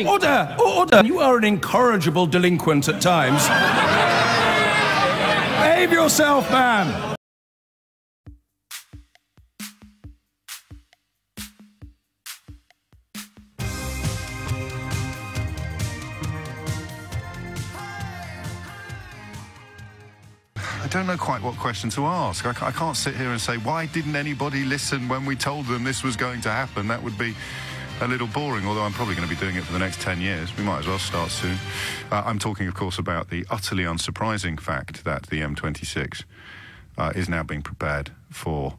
Order! Order! You are an incorrigible delinquent at times. Behave yourself, man! I don't know quite what question to ask. I can't sit here and say, why didn't anybody listen when we told them this was going to happen? That would be a little boring, although I'm probably going to be doing it for the next 10 years. We might as well start soon. I'm talking, of course, about the utterly unsurprising fact that the M26 is now being prepared for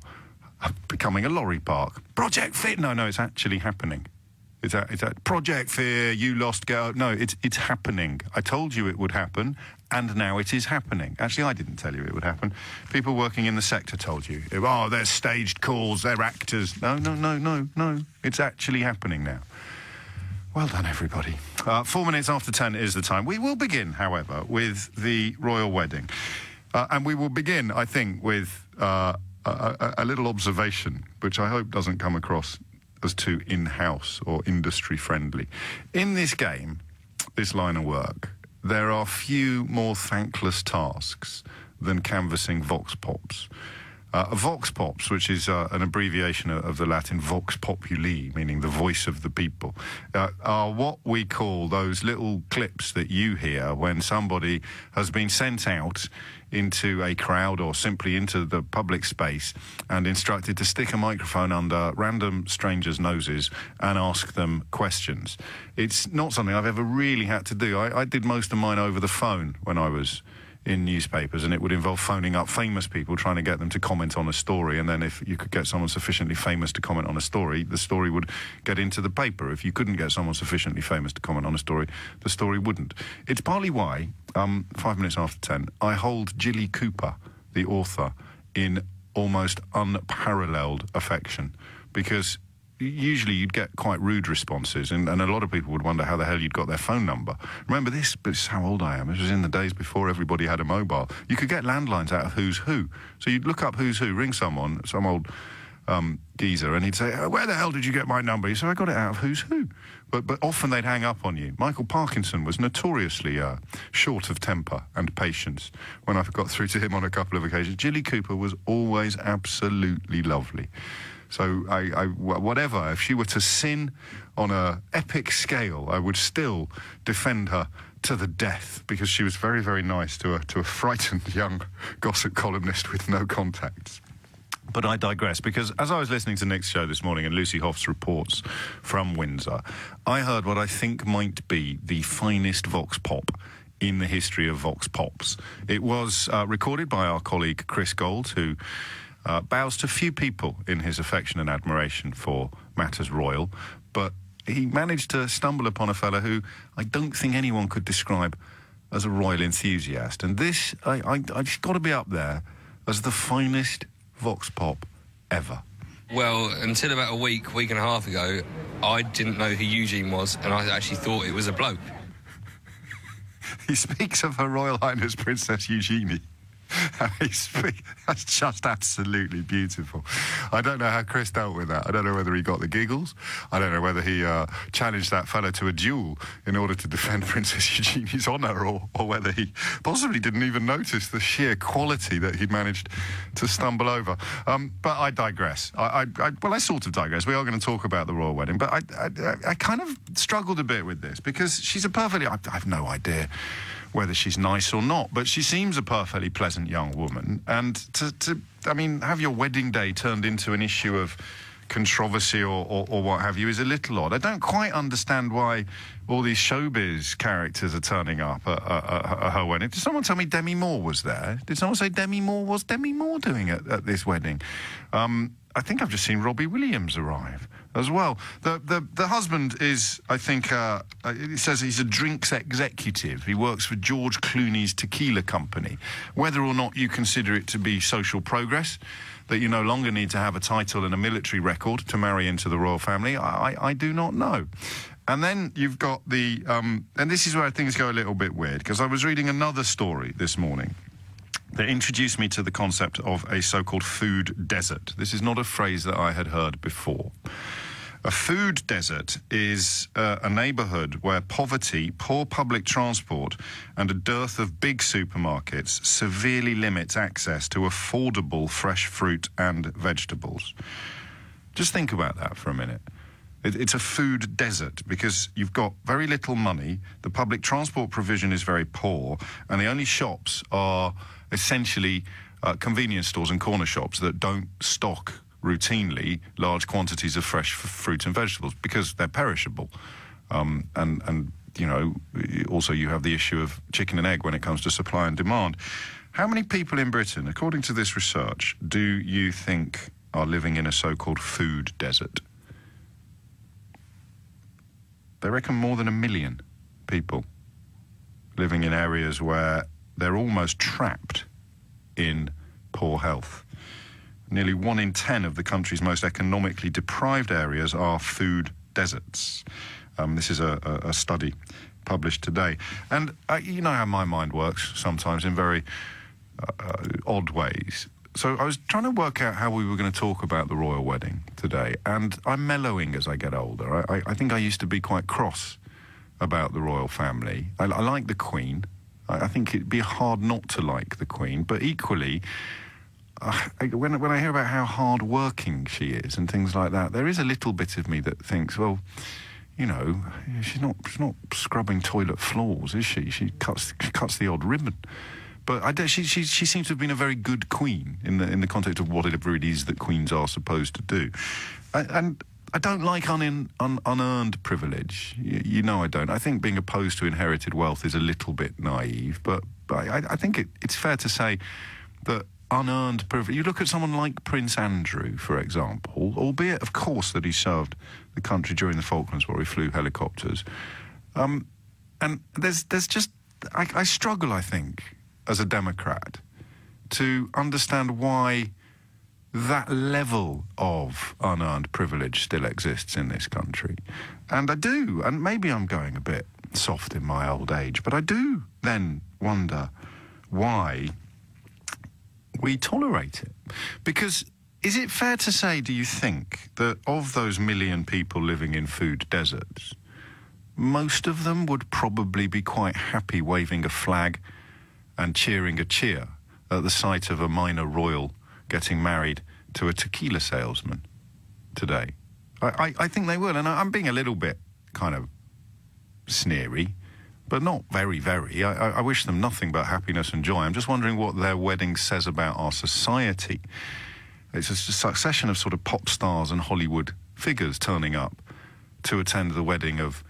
becoming a lorry park. Project Fear! No, it's actually happening. Is that Project Fear, you lost go? No, it's happening. I told you it would happen, and now it is happening. Actually, I didn't tell you it would happen. People working in the sector told you. Oh, they're staged calls, they're actors. No. It's actually happening now. Well done, everybody. 4 minutes after 10 is the time. We will begin, however, with the royal wedding. And we will begin, I think, with a little observation, which I hope doesn't come across as too in-house or industry-friendly. In this game, this line of work, there are few more thankless tasks than canvassing vox pops. Vox pops, which is an abbreviation of the Latin vox populi, meaning the voice of the people, are what we call those little clips that you hear when somebody has been sent out into a crowd or simply into the public space and instructed to stick a microphone under random strangers' noses and ask them questions. It's not something I've ever really had to do. I did most of mine over the phone when I was in newspapers, and it would involve phoning up famous people, trying to get them to comment on a story, and then if you could get someone sufficiently famous to comment on a story, the story would get into the paper. If you couldn't get someone sufficiently famous to comment on a story, the story wouldn't. It's partly why, 5 minutes after 10, I hold Jilly Cooper, the author, in almost unparalleled affection, because usually you'd get quite rude responses, and a lot of people would wonder how the hell you'd got their phone number. Remember this is how old I am. This was in the days before everybody had a mobile. You could get landlines out of Who's Who. So you'd look up Who's Who, ring someone, some old geezer, and he'd say, where the hell did you get my number? You say, I got it out of Who's Who. But often they'd hang up on you. Michael Parkinson was notoriously short of temper and patience when I got through to him on a couple of occasions. Jilly Cooper was always absolutely lovely. So whatever, if she were to sin on an epic scale, I would still defend her to the death, because she was very, very nice to a frightened young gossip columnist with no contacts. But I digress, because as I was listening to Nick's show this morning and Lucy Hoff's reports from Windsor, I heard what I think might be the finest vox pop in the history of vox pops. It was recorded by our colleague Chris Gold, who bows to few people in his affection and admiration for matters royal, but he managed to stumble upon a fella who I don't think anyone could describe as a royal enthusiast. And this, I just got to be up there as the finest vox pop ever. Well, until about a week and a half ago, I didn't know who Eugene was, and I actually thought it was a bloke. He speaks of Her Royal Highness Princess Eugenie. That's just absolutely beautiful. I don't know how Chris dealt with that. I don't know whether he got the giggles. I don't know whether he challenged that fellow to a duel in order to defend Princess Eugenie's honour, or whether he possibly didn't even notice the sheer quality that he'd managed to stumble over. But I digress. Well, I sort of digress. We are going to talk about the royal wedding, but I kind of struggled a bit with this, because she's a perfectly... I've no idea whether she's nice or not, but she seems a perfectly pleasant young woman. And to have your wedding day turned into an issue of controversy or what have you is a little odd. I don't quite understand why all these showbiz characters are turning up at her wedding. Did someone tell me Demi Moore was there? Did someone say Demi Moore? What's Demi Moore doing at this wedding? I think I've just seen Robbie Williams arrive as well. The husband is, I think, it says he's a drinks executive. He works for George Clooney's tequila company. Whether or not you consider it to be social progress, that you no longer need to have a title and a military record to marry into the royal family, I do not know. And then you've got the... and this is where things go a little bit weird, because I was reading another story this morning that introduced me to the concept of a so-called food desert. This is not a phrase that I had heard before. A food desert is a neighbourhood where poverty, poor public transport and a dearth of big supermarkets severely limits access to affordable fresh fruit and vegetables. Just think about that for a minute. It's a food desert because you've got very little money, the public transport provision is very poor, and the only shops are essentially convenience stores and corner shops that don't stock routinely large quantities of fresh fruit and vegetables because they're perishable. And you know, also you have the issue of chicken and egg when it comes to supply and demand. How many people in Britain, according to this research, do you think are living in a so-called food desert? They reckon more than 1 million people living in areas where they're almost trapped in poor health. Nearly 1 in 10 of the country's most economically deprived areas are food deserts. This is a study published today. And you know how my mind works sometimes in very odd ways. So I was trying to work out how we were going to talk about the royal wedding today. And I'm mellowing as I get older. I think I used to be quite cross about the royal family. I like the Queen. I think it'd be hard not to like the Queen. But equally, when I hear about how hard-working she is and things like that, there is a little bit of me that thinks, well, you know, she's not scrubbing toilet floors, is she? She cuts the odd ribbon. But she seems to have been a very good queen in the context of whatever it is that queens are supposed to do. And I don't like unearned privilege. You know I don't. I think being opposed to inherited wealth is a little bit naive, but I think it's fair to say that unearned privilege... You look at someone like Prince Andrew, for example, albeit, of course, that he served the country during the Falklands War, he flew helicopters. And there's just... I struggle, I think, as a Democrat, to understand why that level of unearned privilege still exists in this country. And I do, and maybe I'm going a bit soft in my old age, but I do then wonder why we tolerate it. Because is it fair to say, do you think, that of those 1 million people living in food deserts, most of them would probably be quite happy waving a flag and cheering a cheer at the sight of a minor royal getting married to a tequila salesman today? I think they will, and I'm being a little bit kind of sneery, but not very, very. I wish them nothing but happiness and joy. I'm just wondering what their wedding says about our society. It's a succession of sort of pop stars and Hollywood figures turning up to attend the wedding of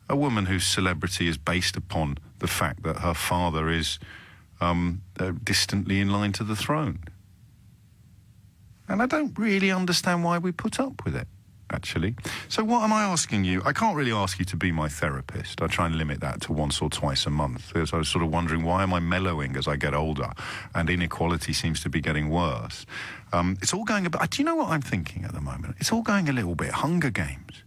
a woman whose celebrity is based upon the fact that her father is distantly in line to the throne. And I don't really understand why we put up with it, actually. So what am I asking you? I can't really ask you to be my therapist. I try and limit that to once or twice a month. Because I was sort of wondering, why am I mellowing as I get older? And inequality seems to be getting worse. It's all going a bit... Do you know what I'm thinking at the moment? It's all going a little bit Hunger Games.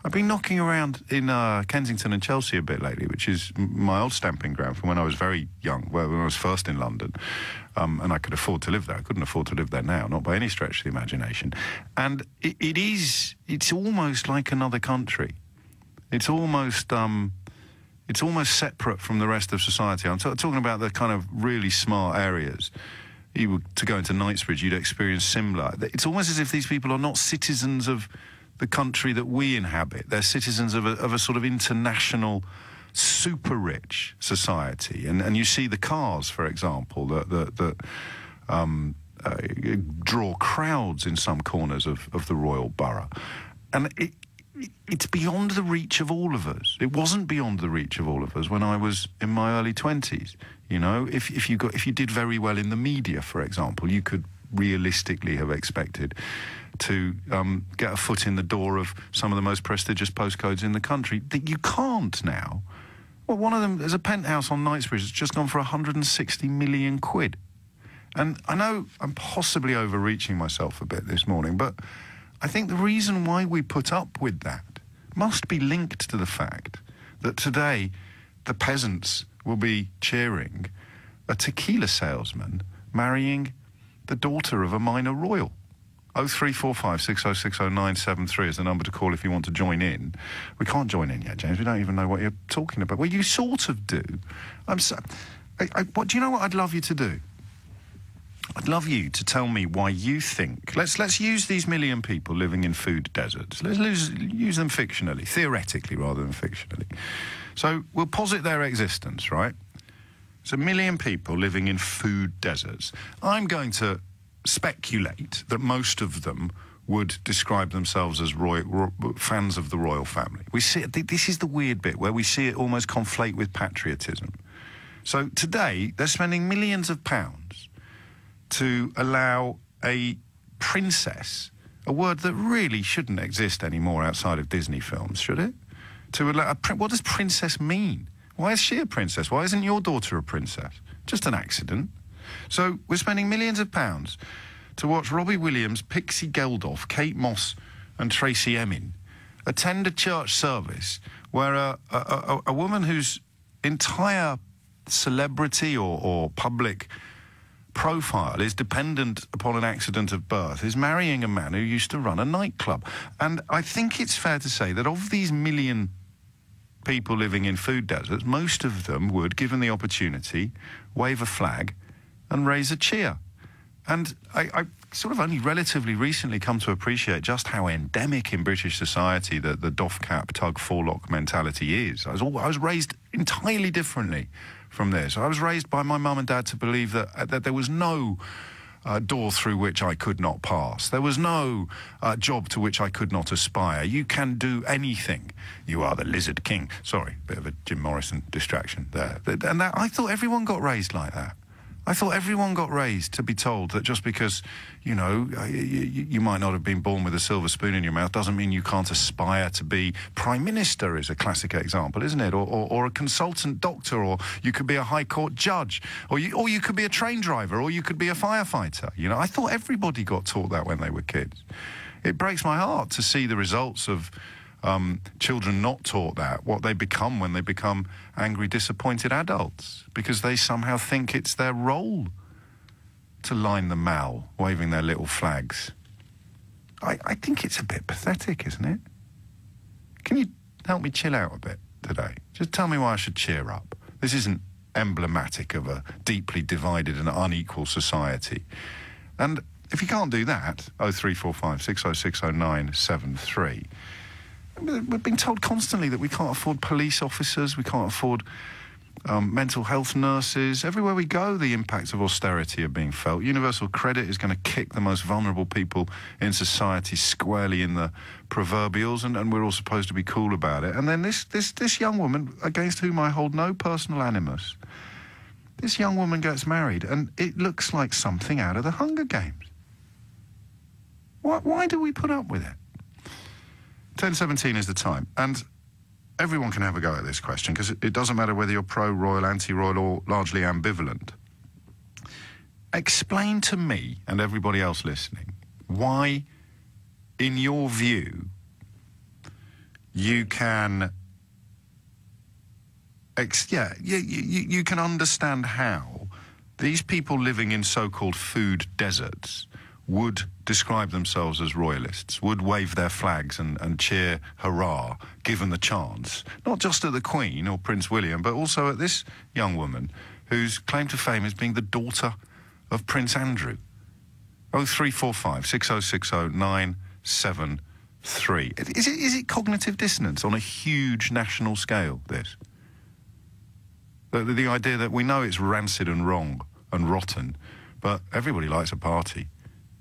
I've been knocking around in Kensington and Chelsea a bit lately, which is my old stamping ground from when I was very young, when I was first in London. And I could afford to live there. I couldn't afford to live there now, not by any stretch of the imagination. And it's almost like another country. It's almost separate from the rest of society. I'm talking about the kind of really smart areas. You were to go into Knightsbridge, you'd experience similar. It's almost as if these people are not citizens of the country that we inhabit. They're citizens of a sort of international, super rich society. And you see the cars, for example, that draw crowds in some corners of the royal borough. And it's beyond the reach of all of us. It wasn't beyond the reach of all of us when I was in my early 20s. You know, if you did very well in the media, for example, you could realistically have expected to get a foot in the door of some of the most prestigious postcodes in the country. That you can't now. Well, one of them, there's a penthouse on Knightsbridge that's just gone for 160 million quid. And I know I'm possibly overreaching myself a bit this morning, but I think the reason why we put up with that must be linked to the fact that today the peasants will be cheering a tequila salesman marrying the daughter of a minor royal. 0345 6060 is the number to call if you want to join in. We can't join in yet, James. We don't even know what you're talking about. Well, you sort of do. What do you know what I'd love you to do? I'd love you to tell me why you think... Let's use these million people living in food deserts. Let's use them fictionally, theoretically rather than fictionally. So we'll posit their existence, right? It's a million people living in food deserts. I'm going to speculate that most of them would describe themselves as fans of the royal family. We see this is the weird bit where we see it almost conflate with patriotism. So today they're spending millions of pounds to allow a princess, a word that really shouldn't exist anymore outside of Disney films, should it? To allow what does princess mean? Why is she a princess? Why isn't your daughter a princess? Just an accident. So we're spending millions of pounds to watch Robbie Williams, Pixie Geldof, Kate Moss and Tracy Emin attend a church service where a woman whose entire celebrity or public profile is dependent upon an accident of birth is marrying a man who used to run a nightclub. And I think it's fair to say that of these million people living in food deserts, most of them would, given the opportunity, wave a flag and raise a cheer. And I sort of only relatively recently come to appreciate just how endemic in British society the doff cap, tug, forelock mentality is. I was raised entirely differently from this. I was raised by my mum and dad to believe that there was no door through which I could not pass. There was no job to which I could not aspire. You can do anything. You are the Lizard King. Sorry, bit of a Jim Morrison distraction there. And I thought everyone got raised like that. I thought everyone got raised to be told that just because, you know, you might not have been born with a silver spoon in your mouth doesn't mean you can't aspire to be Prime Minister is a classic example, isn't it? Or a consultant doctor, or you could be a High Court judge, or you could be a train driver, or you could be a firefighter. You know, I thought everybody got taught that when they were kids. It breaks my heart to see the results of children not taught that, what they become when they become angry, disappointed adults, because they somehow think it's their role to line the mall, waving their little flags. I think it's a bit pathetic, isn't it? Can you help me chill out a bit today? Just tell me why I should cheer up. This isn't emblematic of a deeply divided and unequal society. And if you can't do that, 0345 6060 we've been told constantly that we can't afford police officers, we can't afford mental health nurses. Everywhere we go, the impacts of austerity are being felt. Universal credit is going to kick the most vulnerable people in society squarely in the proverbials, and we're all supposed to be cool about it. And then this young woman, against whom I hold no personal animus, this young woman gets married, and it looks like something out of the Hunger Games. Why do we put up with it? 10:17 is the time, and everyone can have a go at this question, because it doesn't matter whether you're pro-royal, anti-royal, or largely ambivalent. Explain to me, and everybody else listening, why, in your view, you can... you can understand how these people living in so-called food deserts would describe themselves as royalists, would wave their flags and cheer hurrah, given the chance, not just at the Queen or Prince William, but also at this young woman whose claim to fame is being the daughter of Prince Andrew. 0345 6060 Is it cognitive dissonance on a huge national scale, this? The idea that we know it's rancid and wrong and rotten, but everybody likes a party.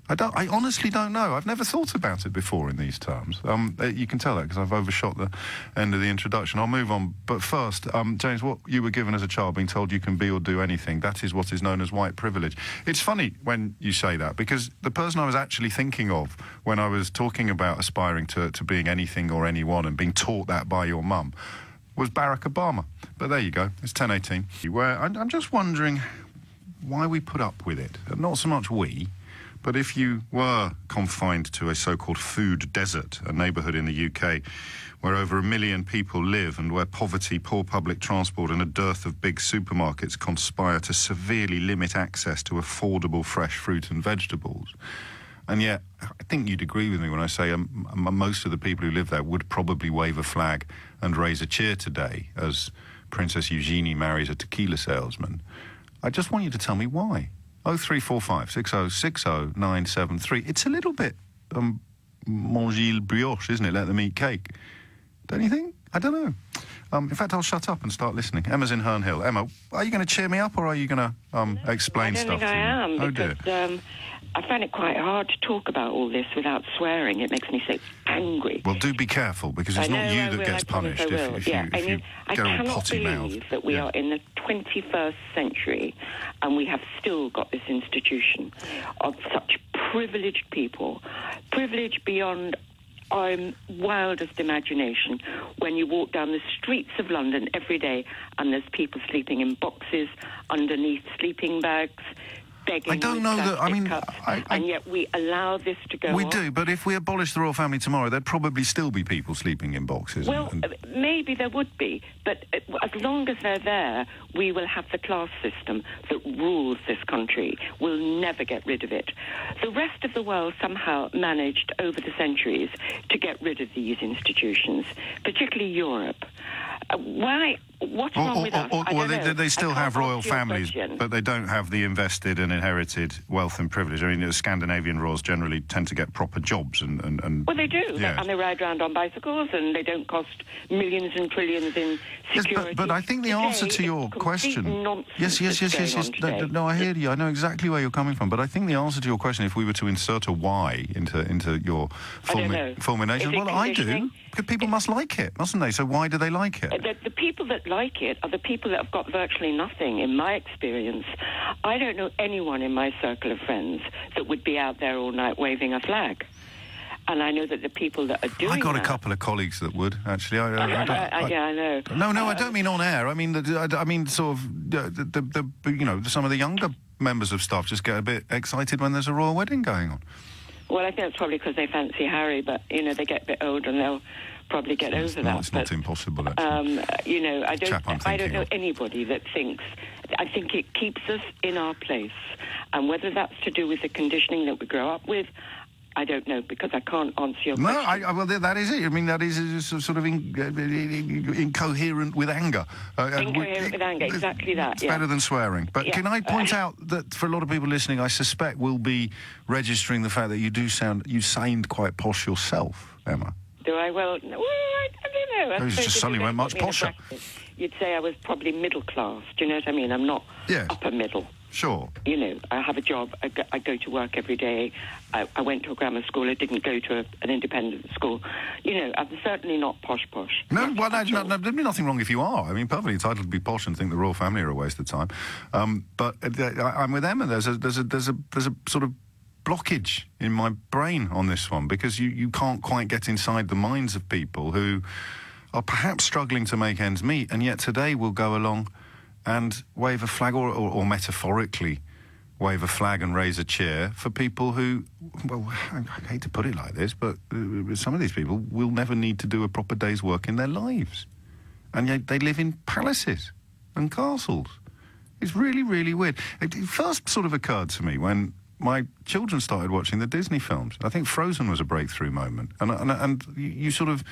I honestly don't know. I've never thought about it before in these terms. You can tell that because I've overshot the end of the introduction. I'll move on. But first, James, what you were given as a child, being told you can be or do anything, that is what is known as white privilege. It's funny when you say that, because the person I was actually thinking of when I was talking about aspiring to being anything or anyone and being taught that by your mum was Barack Obama. But there you go. It's 10:18. Where I'm just wondering why we put up with it. Not so much we, but if you were confined to a so-called food desert, a neighbourhood in the UK where over 1 million people live and where poverty, poor public transport and a dearth of big supermarkets conspire to severely limit access to affordable fresh fruit and vegetables, And yet, I think you'd agree with me when I say most of the people who live there would probably wave a flag and raise a cheer today as Princess Eugenie marries a tequila salesman. I just want you to tell me why. 0345 60 60 973. It's a little bit manger brioche, isn't it? Let them eat cake. Don't you think? I don't know. In fact, I'll shut up and start listening. Emma's in Herne Hill. Emma, are you going to cheer me up or are you going to explain stuff to me? I don't think I am, because I find it quite hard to talk about all this without swearing. It makes me so angry. Well, do be careful, because it's not you that gets punished if you go all potty mouth. I cannot believe that we are in the 21st century and we have still got this institution of such privileged people, privileged beyond our wildest imagination, when you walk down the streets of London every day and there's people sleeping in boxes underneath sleeping bags, begging. I don't know that. I mean, and yet we allow this to go on. We do, but if we abolish the royal family tomorrow, there'd probably still be people sleeping in boxes. Well, maybe there would be, but as long as they're there, we will have the class system that rules this country. We'll never get rid of it. The rest of the world somehow managed over the centuries to get rid of these institutions, particularly Europe. Why? What's wrong with us? Well, they still have royal families, but they don't have the invested and inherited wealth and privilege. I mean, the Scandinavian royals generally tend to get proper jobs and well, they do, yes. And they ride around on bicycles, and they don't cost millions and trillions in security. Yes, but I think the answer to your question... Yes. No, I hear you. I know exactly where you're coming from, but I think the answer to your question, if we were to insert a Y into your fulmination, well, I do, because people must like it, mustn't they? So why do they like it? The people that like it are the people that have got virtually nothing, in my experience. I don't know anyone in my circle of friends that would be out there all night waving a flag. And I know that the people that are doing I got a couple of colleagues that would, actually. Yeah, I know. No, I don't mean on air. I mean, I mean sort of, some of the younger members of staff just get a bit excited when there's a royal wedding going on. Well, I think it's probably because they fancy Harry, but, they get a bit older and they'll probably get over that. It's not impossible, actually. I don't know anybody that thinks... I think it keeps us in our place. And whether that's to do with the conditioning that we grow up with, I don't know, because I can't answer your question. Well, that is it. I mean, that is sort of incoherent with anger. Incoherent with anger, exactly that, It's better than swearing. But can I point out that for a lot of people listening, I suspect we'll be registering the fact that you sound quite posh yourself, Emma. Do I? Well, I don't know. You just suddenly went much posher. You'd say I was probably middle class. Do you know what I mean? I'm not upper middle. Sure. I have a job. I go to work every day. I went to a grammar school. I didn't go to an independent school. I'm certainly not posh. No, well, there'd be nothing wrong if you are. I mean, perfectly entitled to be posh and think the royal family are a waste of time. But I'm with Emma. There's a sort of blockage in my brain on this one, because you can't quite get inside the minds of people who are perhaps struggling to make ends meet, and yet today will go along and wave a flag, or metaphorically wave a flag and raise a cheer for people who, well, I hate to put it like this, but some of these people will never need to do a proper day's work in their lives. And yet they live in palaces and castles. It's really, really weird. It first sort of occurred to me when my children started watching the Disney films. I think Frozen was a breakthrough moment. And you sort of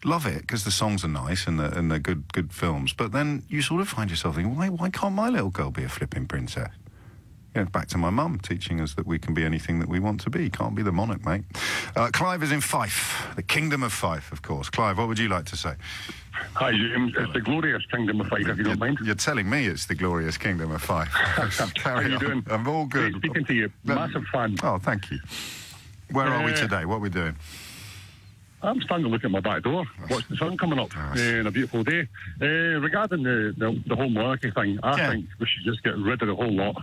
love it because the songs are nice and they're good films. But then you sort of find yourself thinking, why can't my little girl be a flipping princess? Back to my mum teaching us that we can be anything that we want to be. Can't be the monarch, mate. Clive is in Fife, the Kingdom of Fife, of course. Clive, what would you like to say? Hi, James. It's the glorious Kingdom of Fife, if you don't mind. You're telling me it's the glorious Kingdom of Fife. How are you doing? I'm all good. Great speaking to you. Massive fan. Oh, thank you. Where are we today? What are we doing? I'm standing looking at my back door, watching the sun coming up in a beautiful day. Regarding the whole monarchy thing, I think we should just get rid of the whole lot,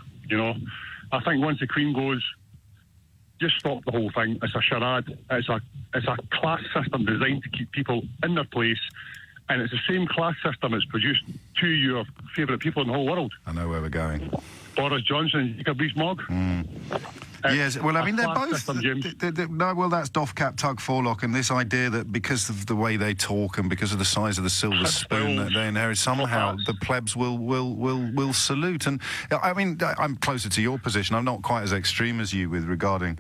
I think once the Queen goes, just stop the whole thing. It's a charade. It's a class system designed to keep people in their place, and it's the same class system that's produced two of your favourite people in the whole world. I know where we're going. Boris Johnson and Jacob Rees-Mogg. Yes, well, I mean, they're both... System, James. No, well, that's doff cap, tug, forelock, and this idea that because of the way they talk and because of the size of the silver spoon that they inherit, somehow the plebs will salute. And, I mean, I'm closer to your position. I'm not quite as extreme as you regarding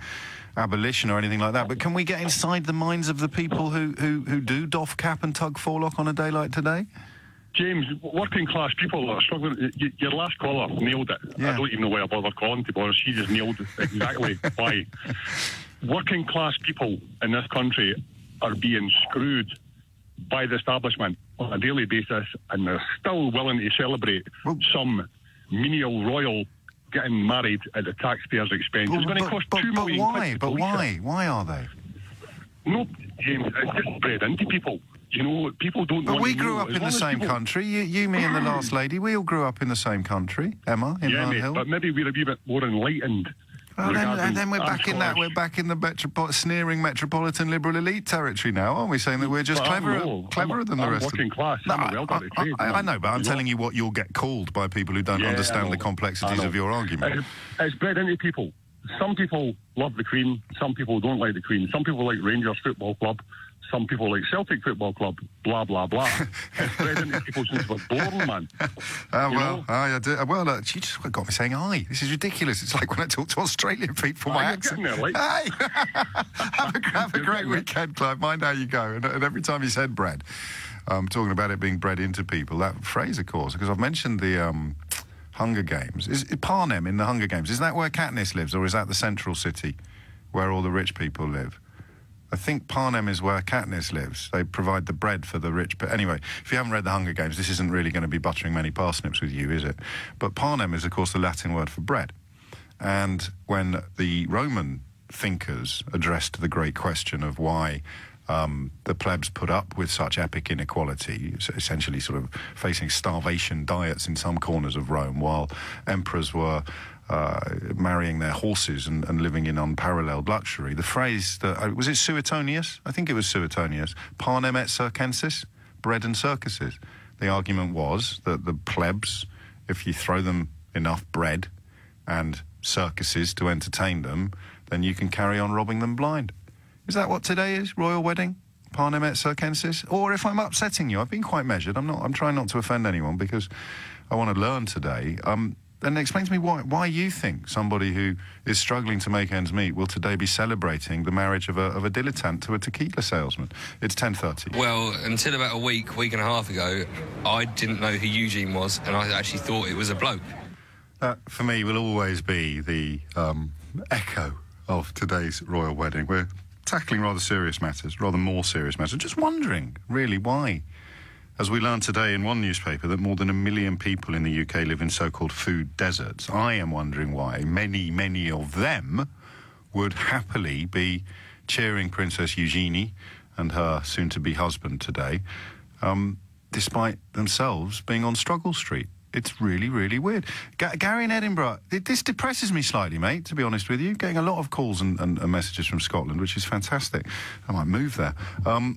abolition or anything like that, but can we get inside the minds of the people who do doff cap and tug forelock on a day like today? James, working class people are struggling. Your last caller nailed it. Yeah. I don't even know why I bother calling, to be honest. She just nailed exactly why. Working class people in this country are being screwed by the establishment on a daily basis, and they're still willing to celebrate some menial royal getting married at the taxpayers' expense. It's going to cost £2 million. Why? But why? Why are they? No, James, it's just bred into people. You know, people don't... But we grew up in the same country. You, me and the last lady, we all grew up in the same country. Emma, in Herne Hill. But maybe we're a wee bit more enlightened. Well, and then we're back in that. We're back in the sneering metropolitan liberal elite territory now, aren't we? Saying that we're just cleverer than the rest of them. Working class. I know, but I'm telling you what you'll get called by people who don't understand the complexities of your argument. It's bred into people. Some people love the Queen. Some people don't like the Queen. Some people like Rangers Football Club. Some people like Celtic Football Club, blah, blah, blah. It's bred into people since we're born, man. She just got me saying aye. This is ridiculous. It's like when I talk to Australian people, my accent. There, like. Hey! have a great weekend, Clive. Mind how you go. And every time you said bread, talking about it being bred into people, that phrase, of course, because I've mentioned the Hunger Games. Is Panem in the Hunger Games, is that where Katniss lives, or is that the central city where all the rich people live? I think Panem is where Katniss lives. They provide the bread for the rich. But anyway, if you haven't read The Hunger Games, this isn't really going to be buttering many parsnips with you, is it? But Panem is, of course, the Latin word for bread. And when the Roman thinkers addressed the great question of why the plebs put up with such epic inequality, essentially sort of facing starvation diets in some corners of Rome, while emperors were marrying their horses and living in unparalleled luxury. The phrase that was it Suetonius? I think it was Suetonius. Panem et circenses, bread and circuses. The argument was that the plebs, if you throw them enough bread and circuses to entertain them, then you can carry on robbing them blind. Is that what today is? Royal wedding? Panem et circenses? Or if I'm upsetting you, I've been quite measured. I'm trying not to offend anyone because I want to learn today. Then explain to me why you think somebody who is struggling to make ends meet will today be celebrating the marriage of a dilettante to a tequila salesman. It's 10:30. Well, until about a week and a half ago, I didn't know who Eugene was, and I actually thought it was a bloke. That, for me, will always be the echo of today's royal wedding. We're tackling rather more serious matters. Just wondering, really, why? As we learned today in one newspaper that more than 1 million people in the UK live in so-called food deserts. I am wondering why many of them would happily be cheering Princess Eugenie and her soon-to-be husband today, despite themselves being on Struggle Street. It's really, really weird. Gary in Edinburgh, this depresses me slightly, mate, to be honest with you. Getting a lot of calls and messages from Scotland, which is fantastic. I might move there.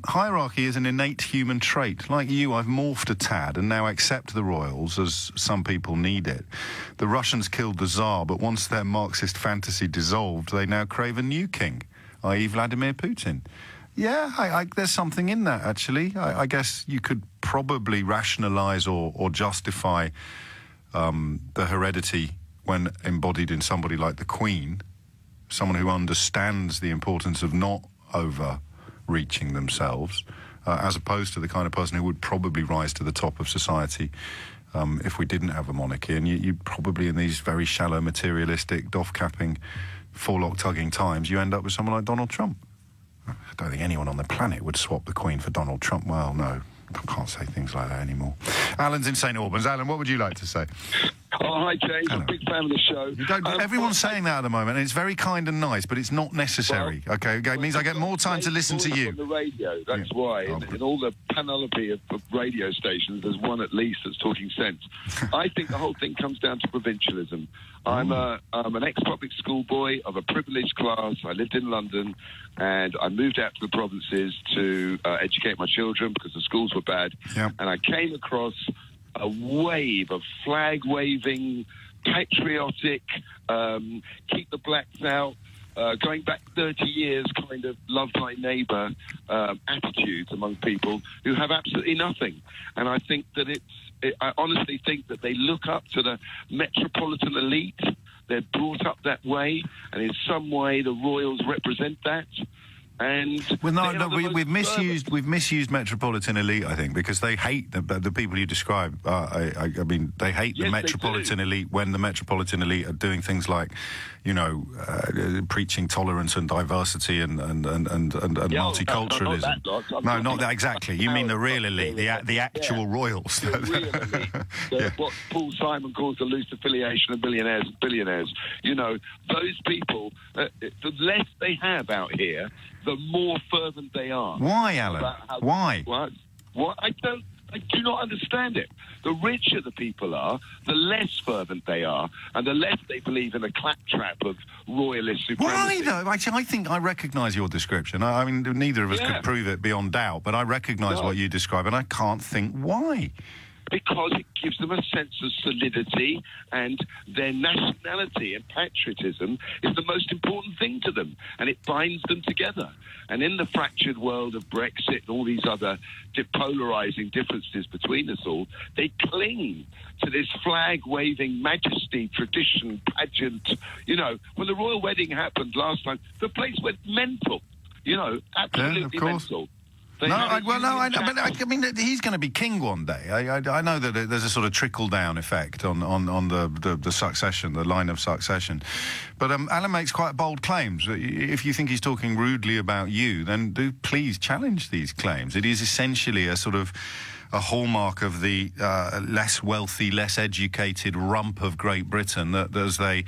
Hierarchy is an innate human trait. Like you, I've morphed a tad and now accept the royals as some people need it. The Russians killed the Tsar, but once their Marxist fantasy dissolved, they now crave a new king, i.e. Vladimir Putin. Yeah, there's something in that, actually. I guess you could probably rationalise or justify the heredity when embodied in somebody like the Queen, someone who understands the importance of not overreaching themselves, as opposed to the kind of person who would probably rise to the top of society if we didn't have a monarchy. And you'd probably, in these very shallow, materialistic, doff-capping, forelock-tugging times, you end up with someone like Donald Trump. I don't think anyone on the planet would swap the Queen for Donald Trump. Well, no, I can't say things like that anymore. Alan's in St Albans. Alan, what would you like to say? Oh, hi, James. I'm a big fan of the show. Everyone's saying that at the moment, and it's very kind and nice, but it's not necessary. Well, okay, it means I get more time to listen to you. On the radio, that's why. In all the panoply of radio stations, there's one at least that's talking sense. I think the whole thing comes down to provincialism. I'm an ex-public school boy of a privileged class. I lived in London, and I moved out to the provinces to educate my children because the schools were bad. Yep. And I came across a wave of flag-waving, patriotic, keep the blacks out, going back 30 years kind of love thy neighbour attitudes among people who have absolutely nothing. And I think that I honestly think that they look up to the metropolitan elite. They're brought up that way, and in some way the royals represent that. And we've misused metropolitan elite, I think, because they hate the people you describe. I mean, they hate the metropolitan elite when the metropolitan elite are doing things like, you know, preaching tolerance and diversity and multiculturalism. No, not that exactly. You mean the real elite, the actual royals. The real elite. What Paul Simon calls the loose affiliation of millionaires and billionaires. You know, those people, the less they have out here, the more fervent they are. Why, Alan? Why? What? I do not understand it. The richer the people are, the less fervent they are, and the less they believe in the claptrap of royalist supremacy. Why, though? Actually, I think I recognise your description. I mean, neither of us could prove it beyond doubt, but I recognise what you describe, and I can't think why. Because it gives them a sense of solidity, and their nationality and patriotism is the most important thing to them, and it binds them together. And in the fractured world of Brexit and all these other depolarising differences between us all, they cling to this flag-waving majesty, tradition, pageant. You know, when the royal wedding happened last time, the place went mental. You know, absolutely mental. I mean, he's going to be king one day. I know that there's a sort of trickle-down effect on the succession, the line of succession. But Alan makes quite bold claims. If you think he's talking rudely about you, then do please challenge these claims. It is essentially a sort of a hallmark of the less wealthy, less educated rump of Great Britain that as they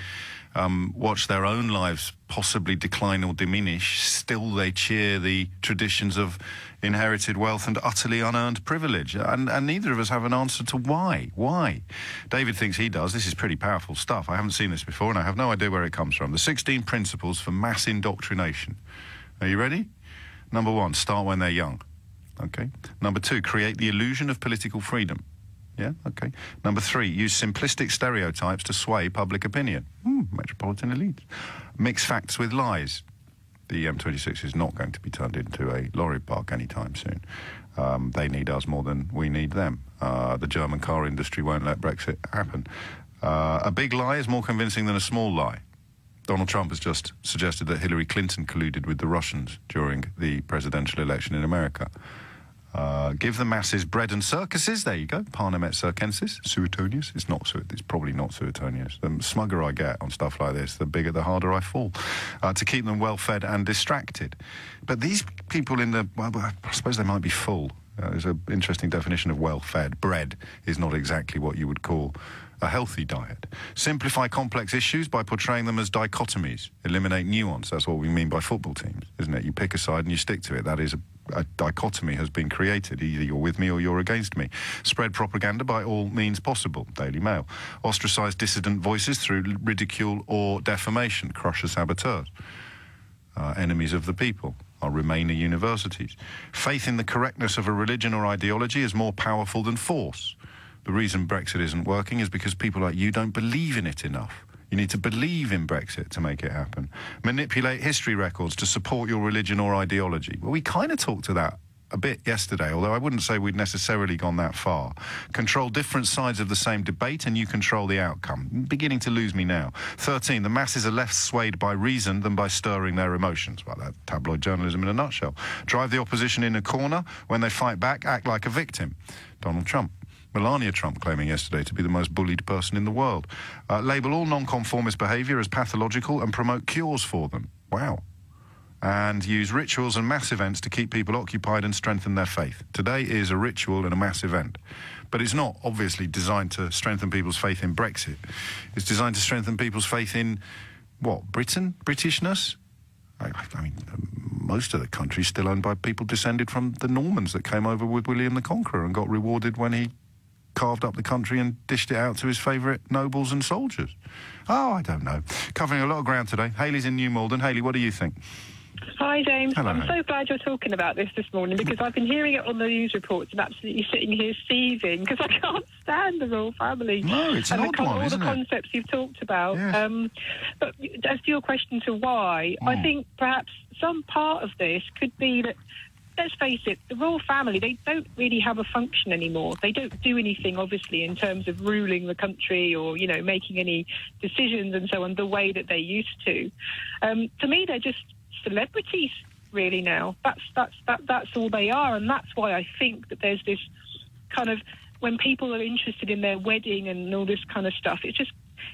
watch their own lives possibly decline or diminish, still they cheer the traditions of inherited wealth and utterly unearned privilege. And neither of us have an answer to why. Why? David thinks he does. This is pretty powerful stuff. I haven't seen this before, and I have no idea where it comes from. The 16 Principles for Mass Indoctrination. Are you ready? Number 1, start when they're young. Okay. Number 2, create the illusion of political freedom. Yeah, okay. Number 3, use simplistic stereotypes to sway public opinion. Metropolitan elite. Mix facts with lies. The M26 is not going to be turned into a lorry park anytime soon. They need us more than we need them. The German car industry won't let Brexit happen. A big lie is more convincing than a small lie. Donald Trump has just suggested that Hillary Clinton colluded with the Russians during the presidential election in America. Give the masses bread and circuses. There you go. Panem et circenses. Suetonius. It's probably not Suetonius. The smugger I get on stuff like this, the bigger, the harder I fall. To keep them well-fed and distracted. But these people well, I suppose they might be full. There's an interesting definition of well-fed. Bread is not exactly what you would call a healthy diet. Simplify complex issues by portraying them as dichotomies. Eliminate nuance. That's what we mean by football teams, isn't it? You pick a side and you stick to it. That is a dichotomy has been created. Either you're with me or you're against me. Spread propaganda by all means possible. Daily Mail. Ostracize dissident voices through ridicule or defamation. Crush the saboteurs. Enemies of the people. Our Remainer universities. Faith in the correctness of a religion or ideology is more powerful than force. The reason Brexit isn't working is because people like you don't believe in it enough. You need to believe in Brexit to make it happen. Manipulate history records to support your religion or ideology. Well, we kind of talked to that a bit yesterday, although I wouldn't say we'd necessarily gone that far. Control different sides of the same debate and you control the outcome. Beginning to lose me now. 13, the masses are less swayed by reason than by stirring their emotions. Well, that's tabloid journalism in a nutshell. Drive the opposition in a corner. When they fight back, act like a victim. Donald Trump. Melania Trump claiming yesterday to be the most bullied person in the world. Label all non-conformist behaviour as pathological and promote cures for them. Wow. And use rituals and mass events to keep people occupied and strengthen their faith. Today is a ritual and a mass event. But it's not obviously designed to strengthen people's faith in Brexit. It's designed to strengthen people's faith in, what, Britain? Britishness? I mean, most of the country's still owned by people descended from the Normans that came over with William the Conqueror and got rewarded when he carved up the country and dished it out to his favourite nobles and soldiers. Oh, I don't know. Covering a lot of ground today. Hayley's in New Malden. Hayley, what do you think? Hi, James. Hello. I'm so glad you're talking about this morning because I've been hearing it on the news reports and absolutely sitting here seething because I can't stand the royal family. No, it's an odd one, all isn't the it? concepts you've talked about. Yes. But as to your question to why, I think perhaps some part of this could be that, let's face it, the royal family, they don't really have a function anymore. They don't do anything, obviously, in terms of ruling the country or, you know, making any decisions and so on the way that they used to. To me, they're just celebrities really now. That's all they are, and that's why I think that there's this kind of, when people are interested in their wedding and all this kind of stuff, it's just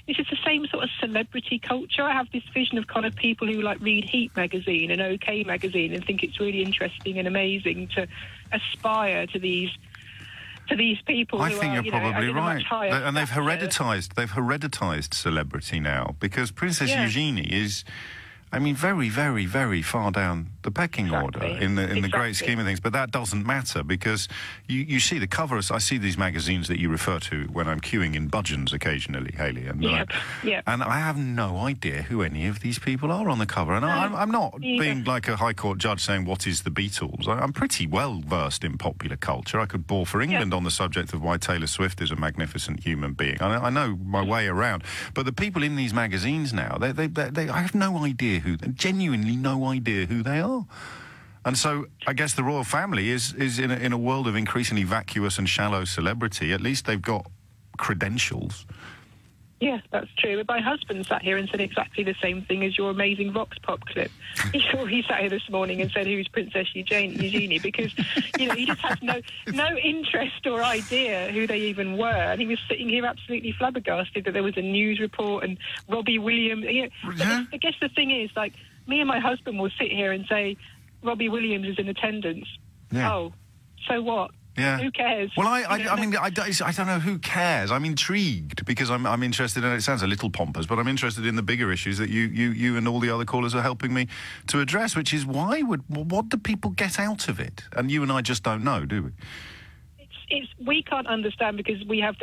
the same sort of celebrity culture. I have this vision of kind of people who like read Heat magazine and OK magazine and think it's really interesting and amazing to aspire to these people. I who think are, you're probably right, and they've hereditized celebrity now because Princess Eugenie is, I mean, very, very, very far down the pecking order in the great scheme of things. But that doesn't matter because you see the covers. I see these magazines that you refer to when I'm queuing in Budgeons occasionally, Hayley. And, and I have no idea who any of these people are on the cover. And I'm not being like a High Court judge saying, what is the Beatles? I'm pretty well versed in popular culture. I could bore for England on the subject of why Taylor Swift is a magnificent human being. I know my way around. But the people in these magazines now, I have no idea genuinely no idea who they are. And so I guess the royal family is in a world of increasingly vacuous and shallow celebrity. At least they've got credentials. Yes, that's true. My husband sat here and said exactly the same thing as your amazing Vox Pop clip. He sat here this morning and said, who's Princess Eugenie? Because, you know, he just has no interest or idea who they even were. And he was sitting here absolutely flabbergasted that there was a news report and Robbie Williams. You know, I guess the thing is, like, me and my husband will sit here and say, Robbie Williams is in attendance. Yeah. Oh, so what? Yeah. Who cares? Well, I don't know who cares. I'm intrigued because I'm interested in it. It sounds a little pompous, but I'm interested in the bigger issues that you and all the other callers are helping me to address, which is what do people get out of it? And you and I just don't know, do we? We can't understand because we have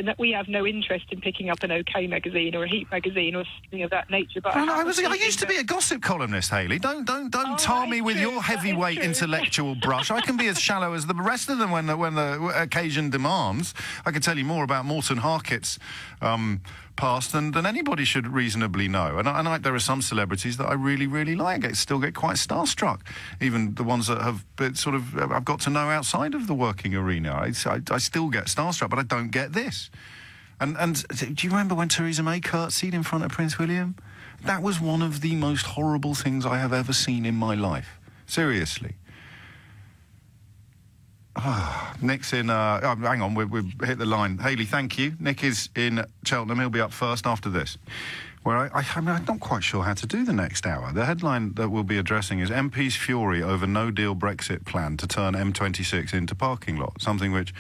no interest in picking up an OK magazine or a Heat magazine or something of that nature. But I used to be a gossip columnist, Hayley. Don't tar me with your heavyweight intellectual brush. I can be as shallow as the rest of them when the occasion demands. I can tell you more about Morton Harkett's past than anybody should reasonably know. And there are some celebrities that I really, really like. I still get quite starstruck, even the ones that have I've got to know outside of the working arena. I still get starstruck, but I don't get this. And do you remember when Theresa May curtsied in front of Prince William? That was one of the most horrible things I have ever seen in my life. Seriously. Nick's in... hang on, we've hit the line. Hayley, thank you. Nick is in Cheltenham. He'll be up first after this. Where I'm not quite sure how to do the next hour. The headline that we'll be addressing is MP's fury over no-deal Brexit plan to turn M26 into parking lot. Something which...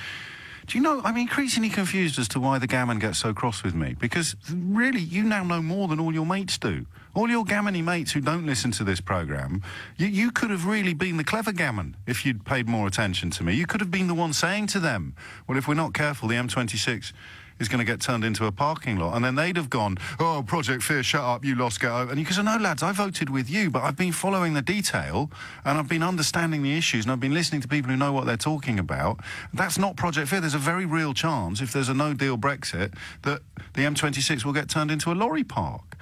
Do you know, I'm increasingly confused as to why the gammon gets so cross with me. Because, really, you now know more than all your mates do. All your gammony mates who don't listen to this programme, you could have really been the clever gammon if you'd paid more attention to me. You could have been the one saying to them, well, if we're not careful, the M26 is going to get turned into a parking lot. And then they'd have gone, oh, Project Fear, shut up, you lost, get over. And you could say, no, lads, I voted with you, but I've been following the detail and I've been understanding the issues and I've been listening to people who know what they're talking about. That's not Project Fear. There's a very real chance, if there's a no-deal Brexit, that the M26 will get turned into a lorry park.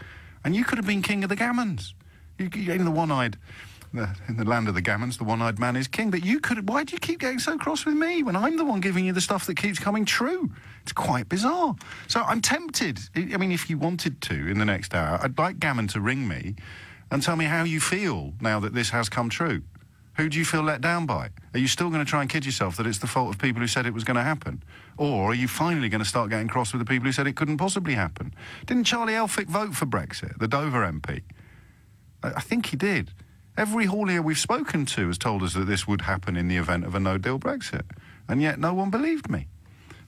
And you could have been king of the gammons. In the one-eyed... in the land of the gammons, the one-eyed man is king. But you could... Why do you keep getting so cross with me when I'm the one giving you the stuff that keeps coming true? It's quite bizarre. So I'm tempted. I mean, if you wanted to, in the next hour, I'd like Gammon to ring me and tell me how you feel now that this has come true. Who do you feel let down by? Are you still going to try and kid yourself that it's the fault of people who said it was going to happen? Or are you finally going to start getting cross with the people who said it couldn't possibly happen? Didn't Charlie Elphicke vote for Brexit, the Dover MP? I think he did. Every haulier we've spoken to has told us that this would happen in the event of a no-deal Brexit. And yet no one believed me.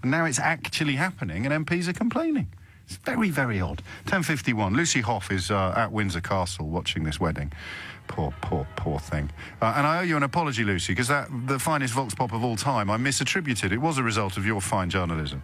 And now it's actually happening and MPs are complaining. It's very, very odd. 10:51. Lucy Hoff is at Windsor Castle watching this wedding. Poor thing. And I owe you an apology, Lucy, because the finest Vox Pop of all time, I misattributed. It was a result of your fine journalism.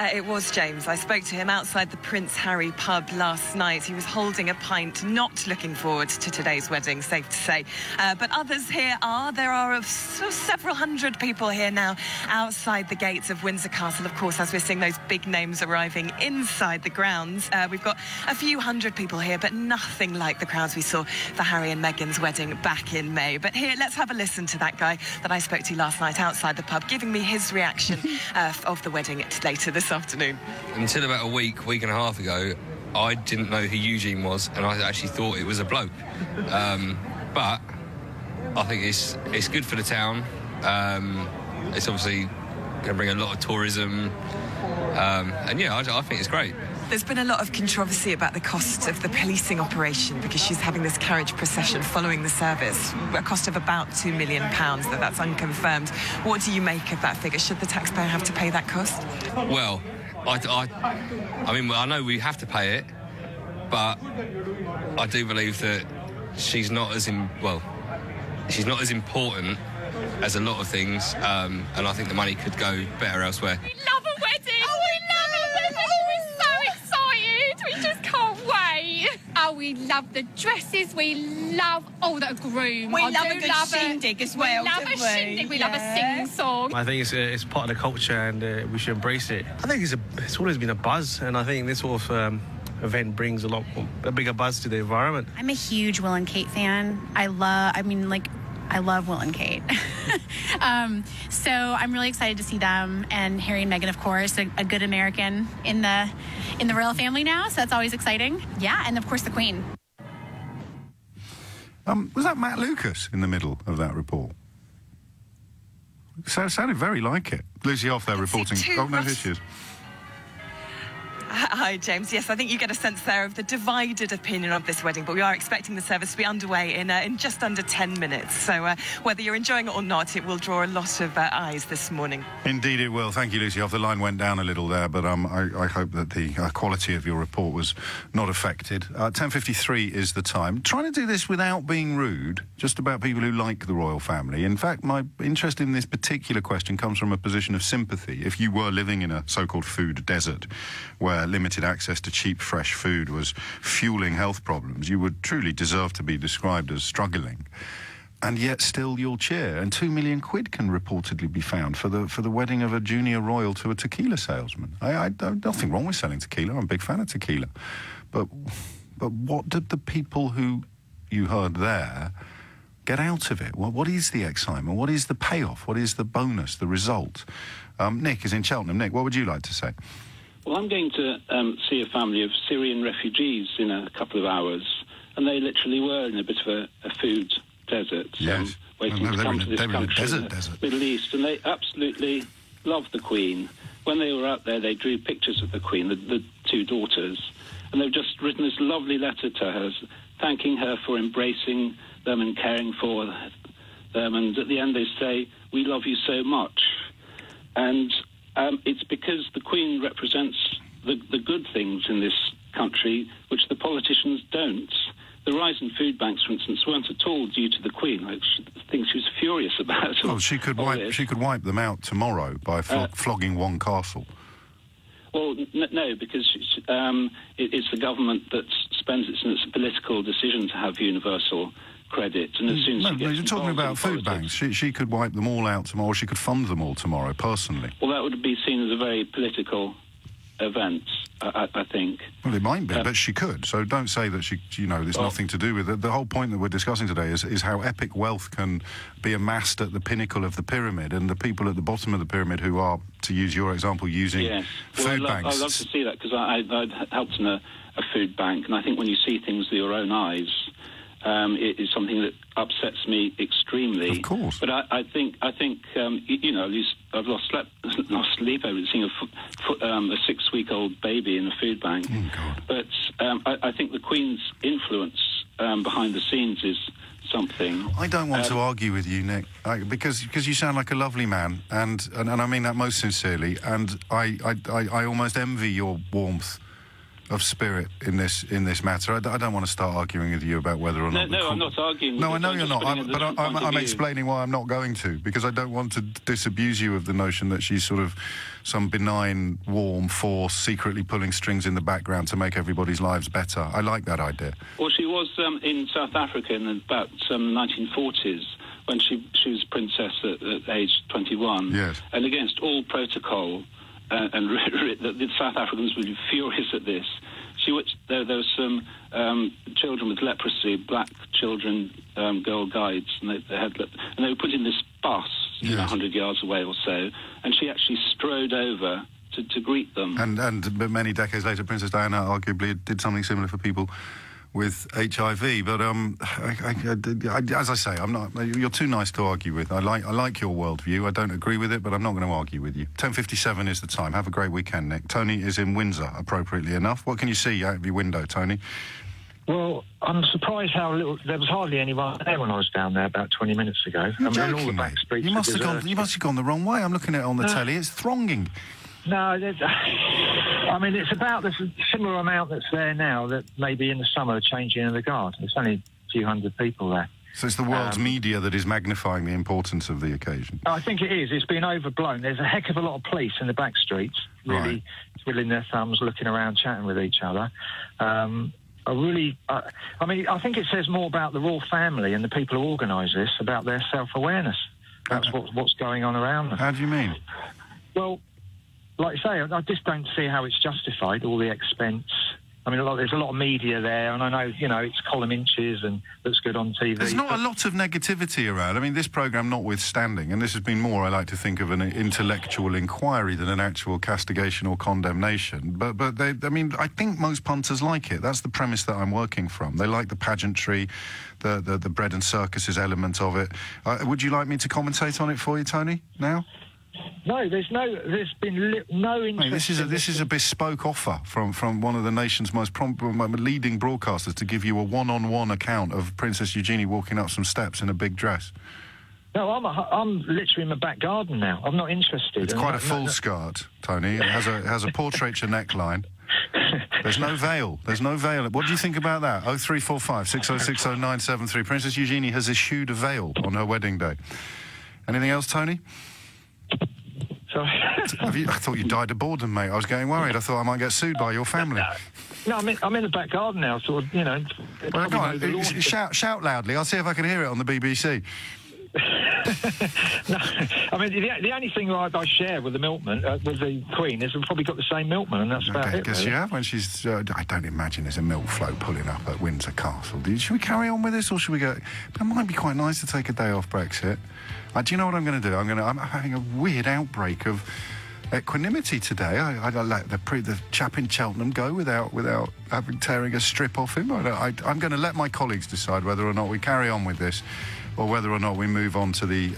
It was James. I spoke to him outside the Prince Harry pub last night. He was holding a pint, not looking forward to today's wedding, safe to say. But others here are. There are several hundred people here now outside the gates of Windsor Castle, of course, as we're seeing those big names arriving inside the grounds. We've got a few hundred people here, but nothing like the crowds we saw for Harry and Meghan's wedding back in May. But here, let's have a listen to that guy that I spoke to last night outside the pub, giving me his reaction of the wedding later this afternoon. Until about a week and a half ago, I didn't know who Eugene was, and I actually thought it was a bloke. But I think it's good for the town. It's obviously going to bring a lot of tourism, and yeah, I think it's great. There's been a lot of controversy about the cost of the policing operation because she's having this carriage procession following the service, a cost of about £2 million. That's unconfirmed. What do you make of that figure? Should the taxpayer have to pay that cost? Well, I mean, I know we have to pay it, but I do believe that she's not as important as a lot of things, and I think the money could go better elsewhere. We love a wedding! Oh, we love a wedding! Oh, we're so excited! We just can't wait! Oh, we love the dresses, we love the groom. We love a good shindig as well, We love a shindig, we love a sing-song. I think it's part of the culture, and we should embrace it. I think it's always been a buzz, and I think this sort of event brings a bigger buzz to the environment. I'm a huge Will and Kate fan. I love Will and Kate. So I'm really excited to see them, and Harry and Meghan, of course, a good American in the royal family now, so that's always exciting. Yeah, and of course the Queen. Was that Matt Lucas in the middle of that report? So it sounded very like it. Lucy off there reporting. Oh, no, here she is. Hi, James. Yes, I think you get a sense there of the divided opinion of this wedding, but we are expecting the service to be underway in just under 10 minutes. So whether you're enjoying it or not, it will draw a lot of eyes this morning. Indeed it will. Thank you, Lucy. Off the line went down a little there, but I hope that the quality of your report was not affected. 10:53 is the time. Trying to do this without being rude, just about people who like the royal family. In fact, my interest in this particular question comes from a position of sympathy. If you were living in a so-called food desert, where limited access to cheap, fresh food was fueling health problems, you would truly deserve to be described as struggling. And yet still you'll cheer. And £2 million can reportedly be found for the wedding of a junior royal to a tequila salesman. Nothing wrong with selling tequila. I'm a big fan of tequila. But what did the people who you heard there get out of it? What is the excitement? What is the payoff? What is the bonus, the result? Nick is in Cheltenham. Nick, what would you like to say? Well, I'm going to see a family of Syrian refugees in a couple of hours, and they literally were in a bit of a food desert, yes. waiting to come to this country in the Middle East, and they absolutely loved the Queen. When they were out there, they drew pictures of the Queen, the two daughters, and they've just written this lovely letter to her, thanking her for embracing them and caring for them, and at the end they say, "We love you so much." And it's because the Queen represents the good things in this country, which the politicians don't. The rise in food banks, for instance, weren't at all due to the Queen. I think she was furious about it. Well, she could wipe them out tomorrow by flogging one castle. Well, no, because it's the government that spends it, and it's a political decision to have universal credit. And as soon as you're talking about food banks. She could wipe them all out tomorrow, or she could fund them all tomorrow, personally. Well, that would be seen as a very political event, I think. Well, it might be, but she could. So don't say that there's nothing to do with it. The whole point that we're discussing today is how epic wealth can be amassed at the pinnacle of the pyramid, and the people at the bottom of the pyramid who are, to use your example, using food banks. I'd love to see that, because I'd helped in a food bank, and I think when you see things with your own eyes, it is something that upsets me extremely. Of course. But I think I've lost sleep over seeing a 6-week-old baby in a food bank. Oh, God. But I think the Queen's influence behind the scenes is something. I don't want to argue with you, Nick, because you sound like a lovely man, and I mean that most sincerely, and I almost envy your warmth of spirit in this matter. I don't want to start arguing with you about whether or not... No, I'm not arguing with you. No, I know you're not, but I'm view. explaining why I'm not going to, because I don't want to disabuse you of the notion that she's sort of some benign, warm force secretly pulling strings in the background to make everybody's lives better. I like that idea. Well, she was in South Africa in about 1940s, when she was princess at age 21. Yes. And against all protocol, and the South Africans were furious at this. There were some children with leprosy, black children, girl guides, and they were put in this bus, 100 yards away or so, and she actually strode over to greet them. And many decades later, Princess Diana arguably did something similar for people with HIV, but as I say, I'm not. You're too nice to argue with. I like your worldview. I don't agree with it, but I'm not going to argue with you. 10:57 is the time. Have a great weekend, Nick. Tony is in Windsor, appropriately enough. What can you see out of your window, Tony? Well, I'm surprised how little. There was hardly anyone there when I was down there about 20 minutes ago. You're joking, all the back mate. streets You must have gone the wrong way. I'm looking at it on the telly. It's thronging. No, I mean, it's about the similar amount that's there now that maybe in the summer changing in the guard. It's only a few hundred people there. So it's the world's media that is magnifying the importance of the occasion. I think it is. It's been overblown. There's a heck of a lot of police in the back streets, really twiddling their thumbs, looking around, chatting with each other. I mean, I think it says more about the royal family and the people who organise this, about their self-awareness. That's what's going on around them. How do you mean? Well, like I say, I just don't see how it's justified, all the expense. I mean, there's a lot of media there, and I know, it's column inches and looks good on TV. There's not a lot of negativity around. I mean, this programme notwithstanding, and this has been more, I like to think, of an intellectual inquiry than an actual castigation or condemnation. But I think most punters like it. That's the premise that I'm working from. They like the pageantry, the bread and circuses element of it. Would you like me to commentate on it for you, Tony, now? No, there's been no interest. Mate, this is a bespoke offer from one of the nation's most leading broadcasters to give you a one-on-one account of Princess Eugenie walking up some steps in a big dress. No, I'm literally in my back garden now. I'm not interested. It's quite a full skirt, Tony. It has a portraiture neckline. There's no veil. There's no veil. What do you think about that? 0345 6060 973. Princess Eugenie has eschewed a veil on her wedding day. Anything else, Tony? Sorry. I thought you died of boredom, mate. I was getting worried. I thought I might get sued by your family. No, I'm in the back garden now, sort of, Well, go on, shout loudly. I'll see if I can hear it on the BBC. No, I mean, the only thing I share with the milkman, with the Queen, is we've probably got the same milkman, and that's about it. Guess really. you have when she's... I don't imagine there's a milk float pulling up at Windsor Castle. Should we carry on with this, or should we go... It might be quite nice to take a day off Brexit. Do you know what I'm going to do? I'm having a weird outbreak of equanimity today. I let the chap in Cheltenham go without tearing a strip off him. I'm going to let my colleagues decide whether or not we carry on with this, or whether or not we move on to the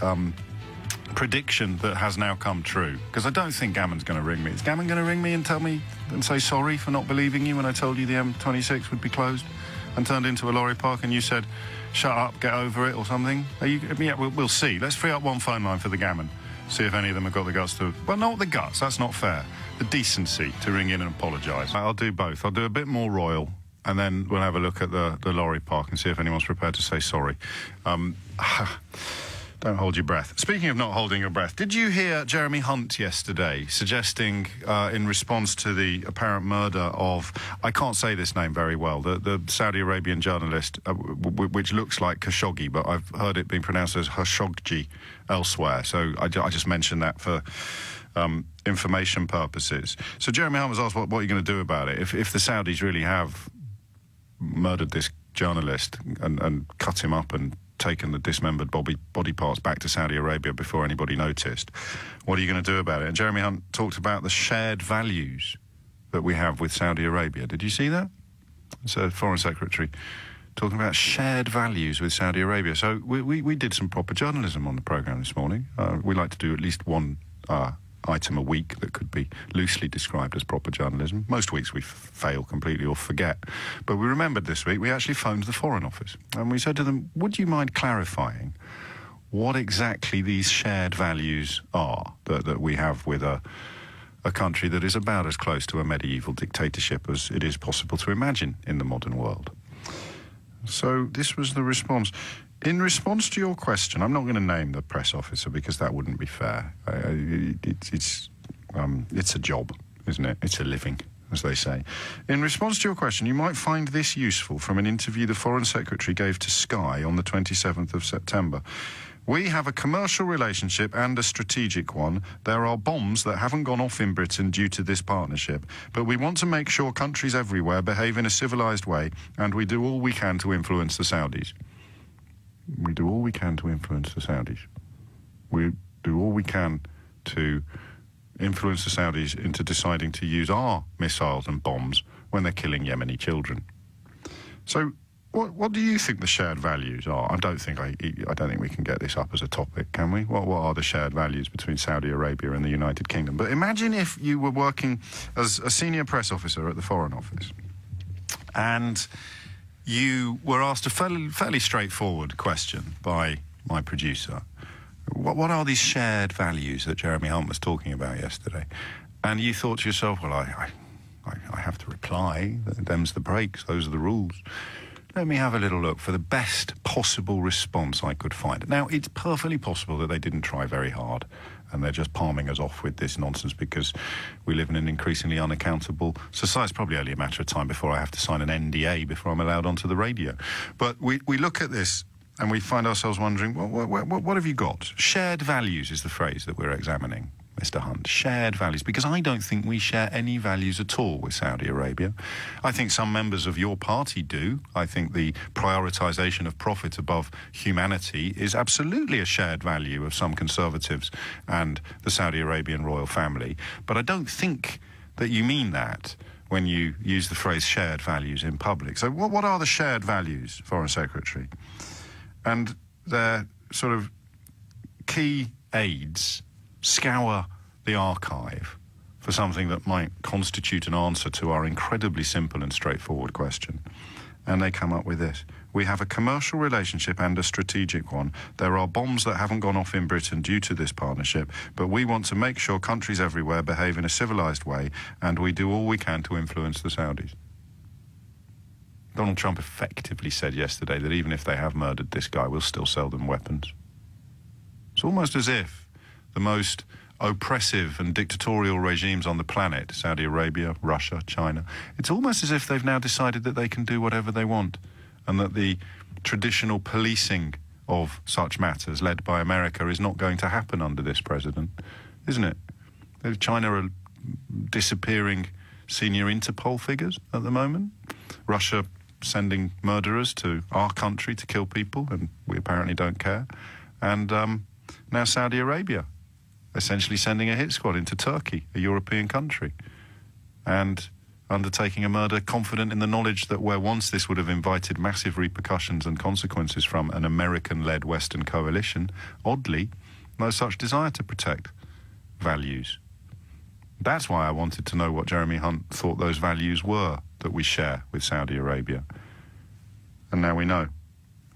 prediction that has now come true. Because I don't think Gammon's going to ring me. Is Gammon going to ring me and tell me and say sorry for not believing you when I told you the M26 would be closed and turned into a lorry park, and you said, shut up, get over it, or something? Yeah, we'll see. Let's free up one phone line for the Gammon. See if any of them have got the guts to... Well, not the guts, that's not fair. The decency to ring in and apologise. I'll do both. I'll do a bit more royal, and then we'll have a look at the lorry park and see if anyone's prepared to say sorry. Don't hold your breath. Speaking of not holding your breath, did you hear Jeremy Hunt yesterday suggesting, in response to the apparent murder of, I can't say this name very well, the Saudi Arabian journalist, which looks like Khashoggi, but I've heard it being pronounced as Khashoggi elsewhere, so I just mentioned that for information purposes. So Jeremy Hunt was asked, what are you going to do about it? If the Saudis really have murdered this journalist and cut him up and taken the dismembered body parts back to Saudi Arabia before anybody noticed, what are you going to do about it? And Jeremy Hunt talked about the shared values that we have with Saudi Arabia. Did you see that? So Foreign Secretary talking about shared values with Saudi Arabia. So we did some proper journalism on the programme this morning. We like to do at least one item a week that could be loosely described as proper journalism. Most weeks we fail completely or forget. But we remembered this week, we actually phoned the Foreign Office and we said to them, would you mind clarifying what exactly these shared values are that we have with a a country that is about as close to a medieval dictatorship as it is possible to imagine in the modern world. So this was the response. In response to your question, I'm not going to name the press officer because that wouldn't be fair. It's a job, isn't it? It's a living, as they say. In response to your question, you might find this useful from an interview the Foreign Secretary gave to Sky on the 27th of September. We have a commercial relationship and a strategic one. There are bombs that haven't gone off in Britain due to this partnership, but we want to make sure countries everywhere behave in a civilised way, and we do all we can to influence the Saudis. We do all we can to influence the Saudis. We do all we can to influence the Saudis into deciding to use our missiles and bombs when they're killing Yemeni children. So, what do you think the shared values are? I don't think we can get this up as a topic, can we? What are the shared values between Saudi Arabia and the United Kingdom? But imagine if you were working as a senior press officer at the Foreign Office, and you were asked a fairly straightforward question by my producer. What are these shared values that Jeremy Hunt was talking about yesterday? And you thought to yourself, well, I have to reply. Them's the breaks. Those are the rules. Let me have a little look for the best possible response I could find. Now, it's perfectly possible that they didn't try very hard and they're just palming us off with this nonsense because we live in an increasingly unaccountable society. It's probably only a matter of time before I have to sign an NDA before I'm allowed onto the radio. But we look at this and we find ourselves wondering, well, what have you got? Shared values is the phrase that we're examining, Mr. Hunt. Shared values, because I don't think we share any values at all with Saudi Arabia. I think some members of your party do. I think the prioritisation of profit above humanity is absolutely a shared value of some conservatives and the Saudi Arabian royal family. But I don't think that you mean that when you use the phrase shared values in public. So what are the shared values, Foreign Secretary? And their sort of key aides scour the archive for something that might constitute an answer to our incredibly simple and straightforward question. And they come up with this. We have a commercial relationship and a strategic one. There are bombs that haven't gone off in Britain due to this partnership, but we want to make sure countries everywhere behave in a civilised way, and we do all we can to influence the Saudis. Donald Trump effectively said yesterday that even if they have murdered this guy, we'll still sell them weapons. It's almost as if the most oppressive and dictatorial regimes on the planet, Saudi Arabia, Russia, China, it's almost as if they've now decided that they can do whatever they want and that the traditional policing of such matters led by America is not going to happen under this president, isn't it? China are disappearing senior Interpol figures at the moment. Russia sending murderers to our country to kill people, and we apparently don't care. And now Saudi Arabia essentially sending a hit squad into Turkey, a European country, and undertaking a murder confident in the knowledge that where once this would have invited massive repercussions and consequences from an American-led Western coalition, oddly, no such desire to protect values. That's why I wanted to know what Jeremy Hunt thought those values were that we share with Saudi Arabia. And now we know.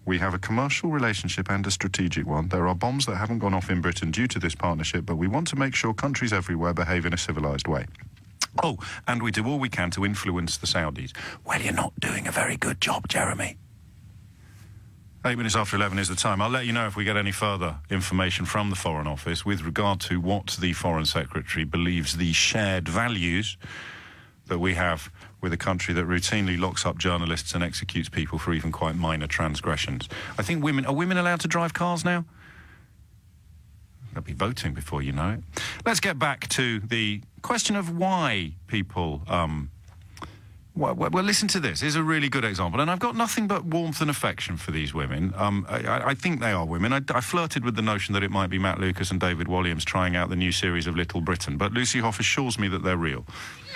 We have a commercial relationship and a strategic one. There are bombs that haven't gone off in Britain due to this partnership, but we want to make sure countries everywhere behave in a civilised way. Oh, and we do all we can to influence the Saudis. Well, you're not doing a very good job, Jeremy. 8 minutes after 11 is the time. I'll let you know if we get any further information from the Foreign Office with regard to what the Foreign Secretary believes the shared values that we have with a country that routinely locks up journalists and executes people for even quite minor transgressions. I think are women allowed to drive cars now? They'll be voting before you know it. Let's get back to the question of why people... Well, listen to this. Here's a really good example. And I've got nothing but warmth and affection for these women. I think they are women. I flirted with the notion that it might be Matt Lucas and David Walliams trying out the new series of Little Britain. But Lucy Hoff assures me that they're real.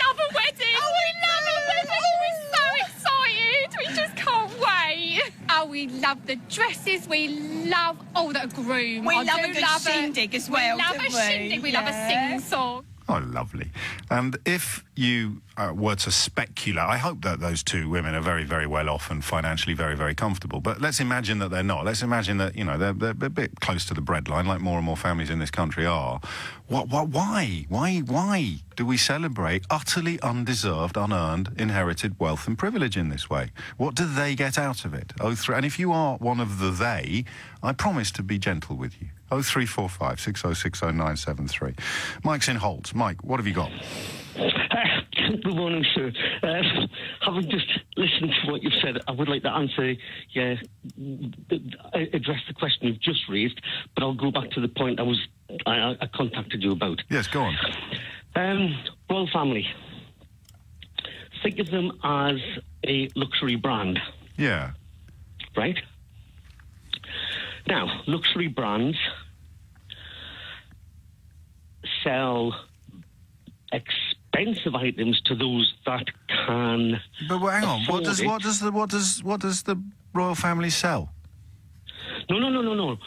Love a wedding! Oh, we love a wedding! Oh, we're so excited! We just can't wait! Oh, we love the dresses. We love, the groom. We love a good shindig as well, We love a shindig. We love a sing-song. Oh, lovely. And if you were to speculate, I hope that those two women are very, very well off and financially very, very comfortable. But let's imagine that they're not. Let's imagine that, you know, they're a bit close to the breadline, like more and more families in this country are. Why do we celebrate utterly undeserved, unearned, inherited wealth and privilege in this way? What do they get out of it? And if you are one of the they, I promise to be gentle with you. 0345 6060 973. Mike's in Holt. Mike, what have you got? Good morning, sir. Having just listened to what you've said, I would like to answer, address the question you've just raised, but I'll go back to the point I contacted you about. Yes, go on. Royal family. Think of them as a luxury brand. Yeah. Right? Now, luxury brands sell expensive items to those that can. But hang on, what does the royal family sell? No.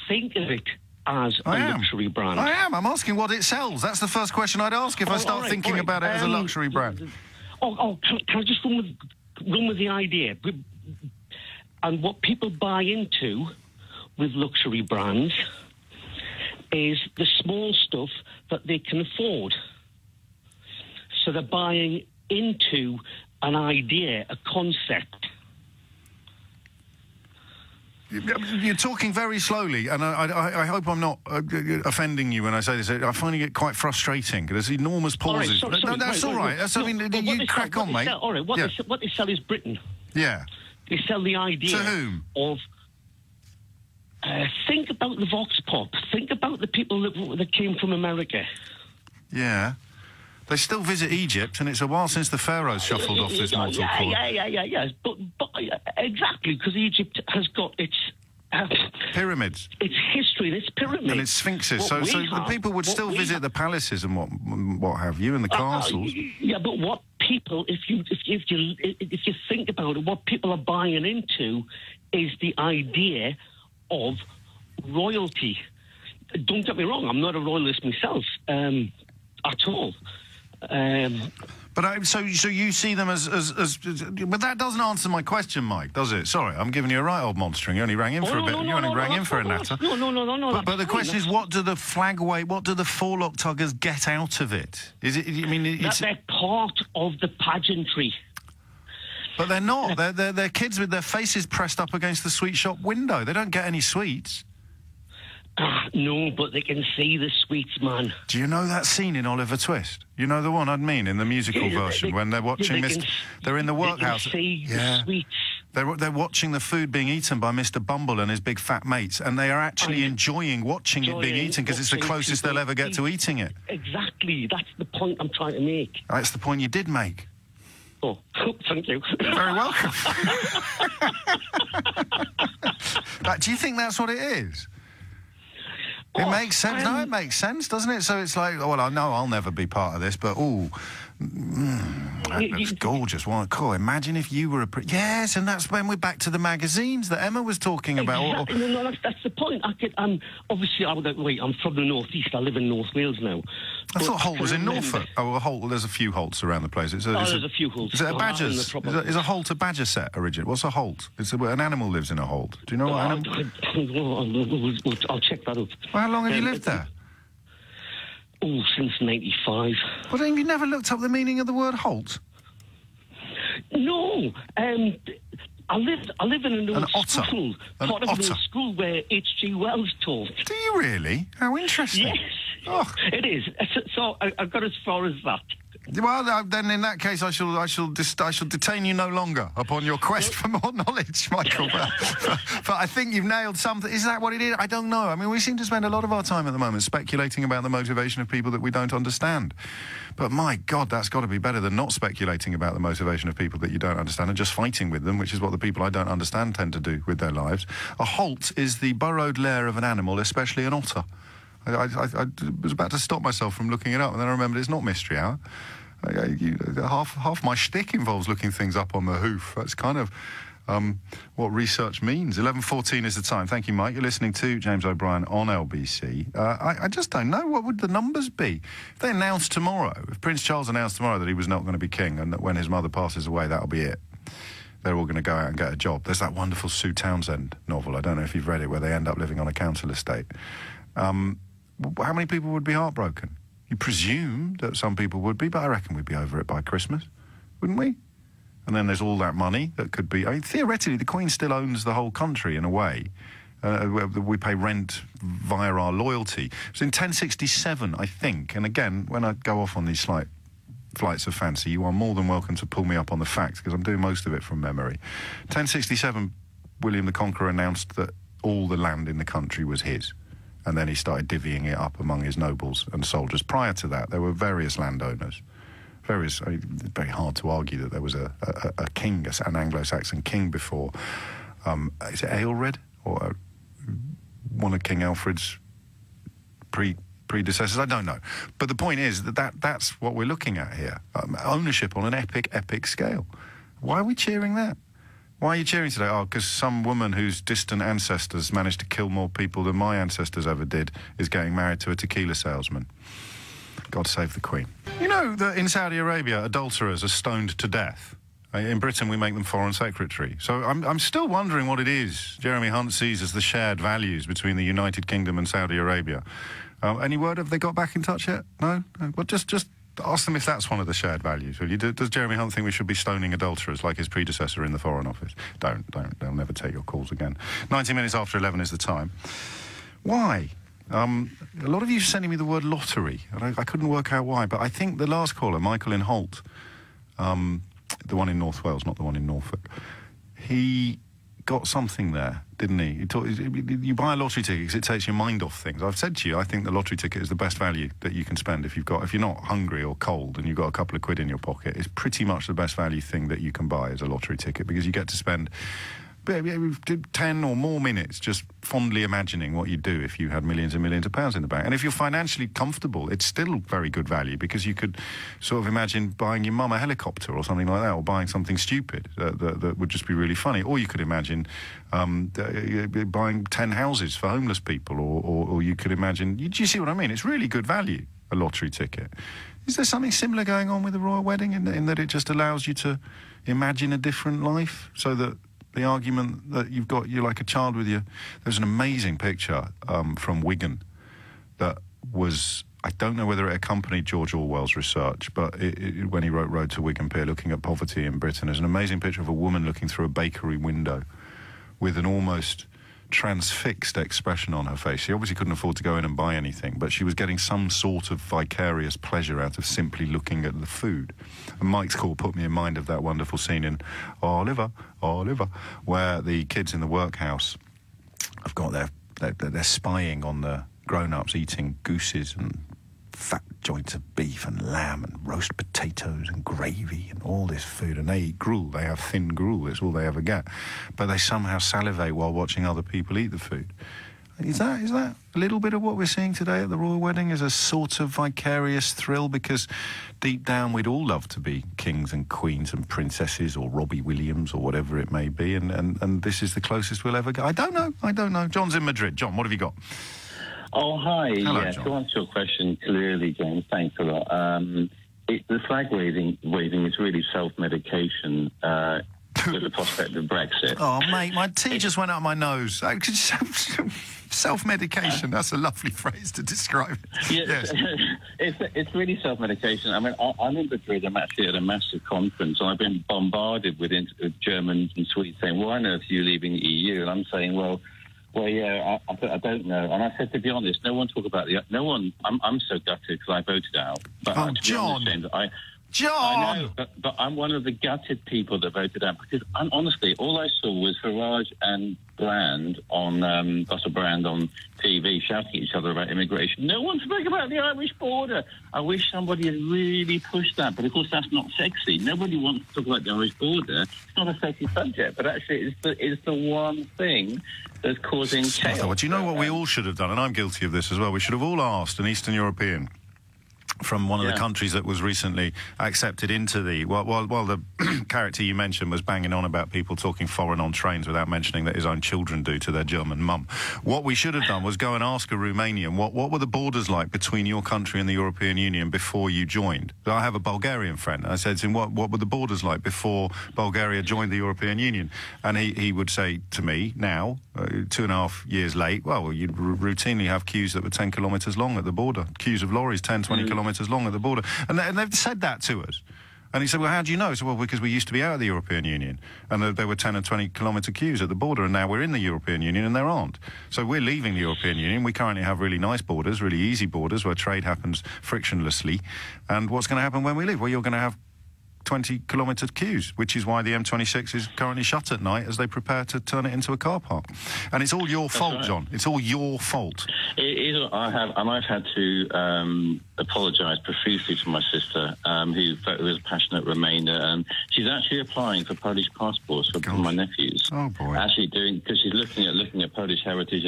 Think of it as a luxury brand. I am. I'm asking what it sells. That's the first question I'd ask if I start thinking about it as a luxury brand. Can I just run with the idea? And what people buy into with luxury brands is the small stuff that they can afford. So they're buying into an idea, a concept. You're talking very slowly, and I hope I'm not offending you when I say this. I'm finding it quite frustrating. There's enormous pauses. That's all right. You crack on, mate. All right, what they sell is Britain. Yeah. They sell the idea to whom? Of... think about the Vox Pop. Think about the people that came from America. Yeah. They still visit Egypt, and it's a while since the pharaohs shuffled off this mortal coil. Yeah. But exactly, because Egypt has got its... pyramids. Its history, and its pyramids. And its sphinxes. So the people would still visit the palaces and what have you, and the castles. Yeah, but what people, if you think about it, what people are buying into is the idea of royalty. Don't get me wrong, I'm not a royalist myself at all. But so you see them as but that doesn't answer my question, Mike, does it? Sorry, I'm giving you a right old monstering. You only rang in for a bit. You only rang in for a natter. No. But the question is, what do the flagway, what do the forelock tuggers get out of it? Is it? I mean, it's... That they're part of the pageantry. But they're not. They're kids with their faces pressed up against the sweet shop window. They don't get any sweets. No, but they can see the sweets, man. Do you know that scene in Oliver Twist? You know the one I mean in the musical version when they're watching they're in the workhouse. They can see the sweets. They're watching the food being eaten by Mr. Bumble and his big fat mates, and they are actually enjoying watching it being eaten because it's the closest they'll ever get to eating it. Exactly. That's the point I'm trying to make. That's the point you did make. Oh, thank you. You're very welcome. Do you think that's what it is? It makes sense. No, it makes sense, doesn't it? So it's like, well, I know I'll never be part of this, but that looks gorgeous. Well, cool. Imagine if you were yes, and that's when we're back to the magazines that Emma was talking about. Exactly. No, that's the point. Obviously, I'm from the northeast. I live in North Wales now. I thought Holt was in Norfolk. Oh, well, Holt. There's a few Holts around the place. There's a few Holts. Is it a badger's? Is a Holt a badger set originally? What's a Holt? It's an animal lives in a Holt. Do you know what animal? I'll check that out. Well, how long have you lived there? Oh, since '95. Well, then you never looked up the meaning of the word Holt? No. I live in an old school. Part of an old school where H.G. Wells taught. Do you really? How interesting. Yes. Oh. It is. So I got as far as that. Well, then in that case, I shall detain you no longer upon your quest for more knowledge, Michael. But I think you've nailed something. Is that what it is? I don't know. I mean, we seem to spend a lot of our time at the moment speculating about the motivation of people that we don't understand. But my God, that's got to be better than not speculating about the motivation of people that you don't understand and just fighting with them, which is what the people I don't understand tend to do with their lives. A Holt is the burrowed lair of an animal, especially an otter. I was about to stop myself from looking it up, and then I remembered it's not Mystery Hour. Half my shtick involves looking things up on the hoof. That's kind of what research means. 11:14 is the time. Thank you, Mike. You're listening to James O'Brien on LBC. I just don't know. What would the numbers be? If they announced tomorrow, if Prince Charles announced tomorrow that he was not going to be king and that when his mother passes away, that'll be it. They're all going to go out and get a job. There's that wonderful Sue Townsend novel, I don't know if you've read it, where they end up living on a council estate. How many people would be heartbroken? You presume that some people would be, but I reckon we'd be over it by Christmas, wouldn't we? And then there's all that money that could be... I mean, theoretically, the Queen still owns the whole country in a way. We pay rent via our loyalty. It was in 1067, I think, and again, when I go off on these slight flights of fancy, you are more than welcome to pull me up on the facts, because I'm doing most of it from memory. 1067, William the Conqueror announced that all the land in the country was his, and then he started divvying it up among his nobles and soldiers. Prior to that, there were various landowners. I mean, it's very hard to argue that there was a king, an Anglo-Saxon king before. Is it Aelred? Or one of King Alfred's predecessors? I don't know. But the point is that's what we're looking at here. Ownership on an epic scale. Why are we cheering that? Why are you cheering today? Oh, because some woman whose distant ancestors managed to kill more people than my ancestors ever did is getting married to a tequila salesman. God save the Queen. You know that in Saudi Arabia, adulterers are stoned to death. In Britain, we make them foreign secretary. So I'm still wondering what it is Jeremy Hunt sees as the shared values between the United Kingdom and Saudi Arabia. Any word? Have they got back in touch yet? No? Well, just ask them if that's one of the shared values, will you? Does Jeremy Hunt think we should be stoning adulterers like his predecessor in the Foreign Office? Don't. They'll never take your calls again. 19 minutes after 11 is the time. Why? A lot of you sending me the word lottery, and I couldn't work out why, but I think the last caller, Michael in Holt, the one in North Wales, not the one in Norfolk, he got something there, didn't he? You buy a lottery ticket because it takes your mind off things. I've said to you, I think the lottery ticket is the best value that you can spend if you're not hungry or cold and you've got a couple of quid in your pocket. It's pretty much the best value thing that you can buy as a lottery ticket, because you get to spend 10 or more minutes just fondly imagining what you'd do if you had millions and millions of pounds in the bank. And if you're financially comfortable, it's still very good value, because you could sort of imagine buying your mum a helicopter or something like that, or buying something stupid that would just be really funny. Or you could imagine buying 10 houses for homeless people, or you could imagine... Do you see what I mean? It's really good value, a lottery ticket. Is there something similar going on with the royal wedding in that it just allows you to imagine a different life, so that the argument that you're like a child with you... There's an amazing picture from Wigan that was... I don't know whether it accompanied George Orwell's research, but when he wrote Road to Wigan Pier, looking at poverty in Britain, there's an amazing picture of a woman looking through a bakery window with an almost transfixed expression on her face. She obviously couldn't afford to go in and buy anything, but she was getting some sort of vicarious pleasure out of simply looking at the food. And Mike's call put me in mind of that wonderful scene in Oliver, where the kids in the workhouse have got they're spying on the grown-ups eating gooses and fat joints of beef and lamb and roast potatoes and gravy and all this food, and they eat gruel. They have thin gruel. It's all they ever get, but they somehow salivate while watching other people eat the food. Is that a little bit of what we're seeing today at the royal wedding? Is a sort of vicarious thrill, because deep down we'd all love to be kings and queens and princesses, or Robbie Williams, or whatever it may be, and this is the closest we'll ever go. I don't know. John's in Madrid. John, what have you got? Oh, hi. Hello, yeah, John. to answer your question clearly, James, thanks a lot. The flag waving is really self-medication with the prospect of Brexit. Oh, mate, my tea just went up my nose. Self-medication, that's a lovely phrase to describe it. Yes. It's really self-medication. I mean, I'm in Madrid. I'm actually at a massive conference, and I've been bombarded with Germans and Swedes saying, why on earth are you leaving the EU? And I'm saying, well, yeah, I don't know. And I said, to be honest, no one talk about no one. I'm so gutted because I voted out. But John! I know, but I'm one of the gutted people that voted out, because honestly, all I saw was Farage and Brand on TV shouting at each other about immigration. No one spoke about the Irish border. I wish somebody had really pushed that, but of course that's not sexy. Nobody wants to talk about the Irish border. It's not a sexy subject, but actually it's the one thing that's causing chaos. Well, do you know what we all should have done, and I'm guilty of this as well? We should have all asked an Eastern European from one of the countries that was recently accepted into the... While the character you mentioned was banging on about people talking foreign on trains without mentioning that his own children do to their German mum, what we should have done was go and ask a Romanian, what were the borders like between your country and the European Union before you joined? I have a Bulgarian friend. I said to him, what were the borders like before Bulgaria joined the European Union? And he would say to me, now, 2.5 years late, well, you'd routinely have queues that were 10 kilometres long at the border. Queues of lorries 10, 20 kilometres long at the border. And they've said that to us. And he said, well, how do you know? I said, well, because we used to be out of the European Union. And there were 10 and 20 kilometre queues at the border, and now we're in the European Union and there aren't. So we're leaving the European Union. We currently have really nice borders, really easy borders, where trade happens frictionlessly. And what's going to happen when we leave? Well, you're going to have 20-kilometre queues, which is why the M26 is currently shut at night as they prepare to turn it into a car park. And it's all your fault, right, John. It's all your fault. It is. I've had to apologise profusely to my sister, who was a passionate Remainer, and she's actually applying for Polish passports for my nephews. Oh boy! Actually because she's looking at Polish heritage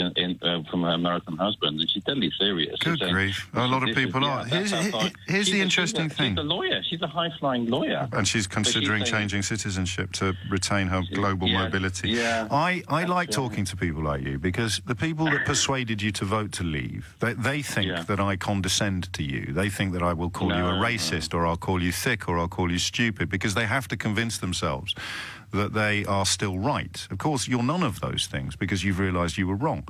from her American husband, and she's deadly serious. Good grief! A lot of people are. Here's the interesting thing. She's a lawyer. She's a high-flying lawyer. And she's considering changing citizenship to retain her global mobility. Yeah. I like talking to people like you, because the people that persuaded you to vote to leave, they think that I condescend to you. They think that I will call you a racist, or I'll call you thick, or I'll call you stupid, because they have to convince themselves that they are still right. Of course, you're none of those things, because you've realised you were wrong.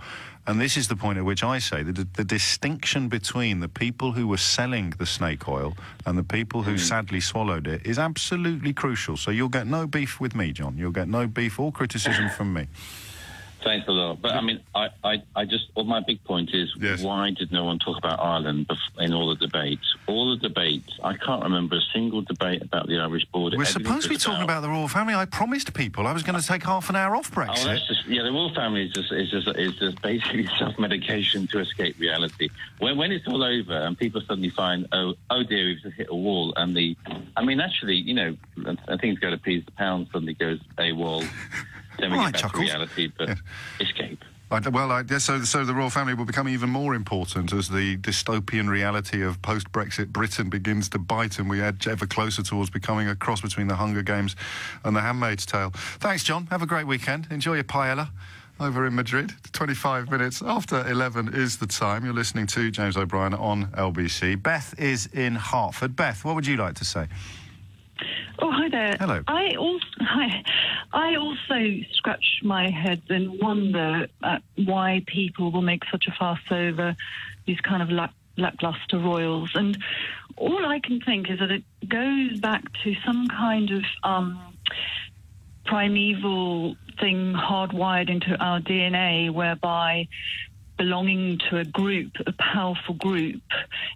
And this is the point at which I say that the distinction between the people who were selling the snake oil and the people who sadly swallowed it is absolutely crucial. So you'll get no beef with me, John. You'll get no beef or criticism from me. Thanks a lot. But, I mean, I just... Well, my big point is, why did no one talk about Ireland in all the debates? All the debates, I can't remember a single debate about the Irish border. We're supposed to be talking about the royal family. I promised people I was going to take half an hour off Brexit. Oh, that's just... Yeah, the royal family is just basically self-medication to escape reality. When it's all over and people suddenly find, oh dear, we've just hit a wall, and I mean, actually, you know, and things go to peas, the pound suddenly goes AWOL. Then we get back to reality, but escape. So the royal family will become even more important as the dystopian reality of post-Brexit Britain begins to bite, and we edge ever closer towards becoming a cross between the Hunger Games and the Handmaid's Tale. Thanks, John. Have a great weekend. Enjoy your paella over in Madrid. 25 minutes after 11 is the time. You're listening to James O'Brien on LBC. Beth is in Hertford. Beth, what would you like to say? Oh, hi there. Hello. I also scratch my head and wonder why people will make such a fuss over these kind of lackluster royals. And all I can think is that it goes back to some kind of primeval thing hardwired into our DNA, whereby belonging to a group, a powerful group,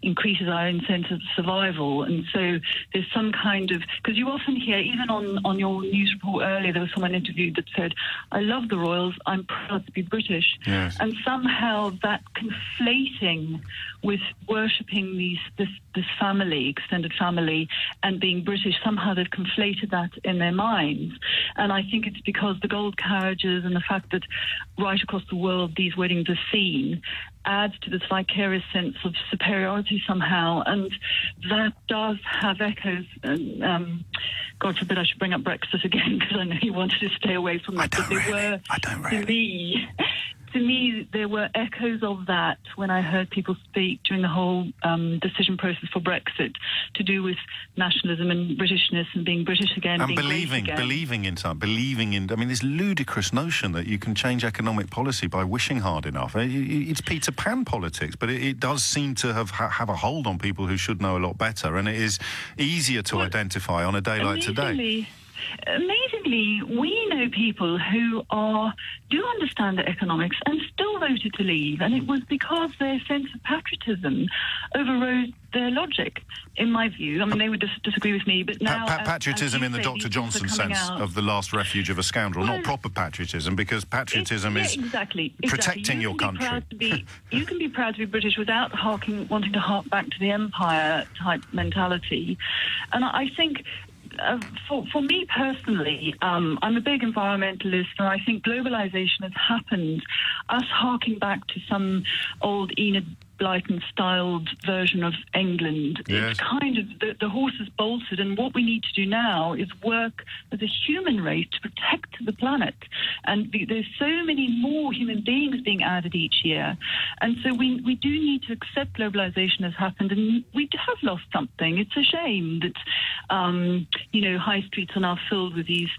increases our own sense of survival. And so there's some kind of... Because you often hear, even on your news report earlier, there was someone interviewed that said, I love the royals, I'm proud to be British. Yes. And somehow that conflating with worshipping this family, extended family, and being British, somehow they've conflated that in their minds. And I think it's because the gold carriages and the fact that right across the world these weddings are seen adds to this vicarious sense of superiority somehow, and that does have echoes. And God forbid I should bring up Brexit again, because I know you wanted to stay away from that. I don't really. To me, there were echoes of that when I heard people speak during the whole decision process for Brexit, to do with nationalism and Britishness and being British again. And believing in something, believing in... I mean, this ludicrous notion that you can change economic policy by wishing hard enough. It's Peter Pan politics, but it does seem to have a hold on people who should know a lot better, and it is easier to identify on a day like today. Amazingly, we know people who do understand the economics and still voted to leave, and it was because their sense of patriotism overrode their logic, in my view. I mean, they would disagree with me, but now... patriotism in the Dr. Johnson sense of the last refuge of a scoundrel, not proper patriotism, because patriotism is protecting your country. You can be proud to be British without wanting to hark back to the empire-type mentality. And I think... For me personally, I'm a big environmentalist, and I think globalization has happened. Us harking back to some old Enid Blyton-styled version of England. Yes. It's kind of, the horse is bolted, and what we need to do now is work as a human race to protect the planet. And there's so many more human beings being added each year. And so we do need to accept globalization has happened, and we have lost something. It's a shame that, you know, high streets are now filled with these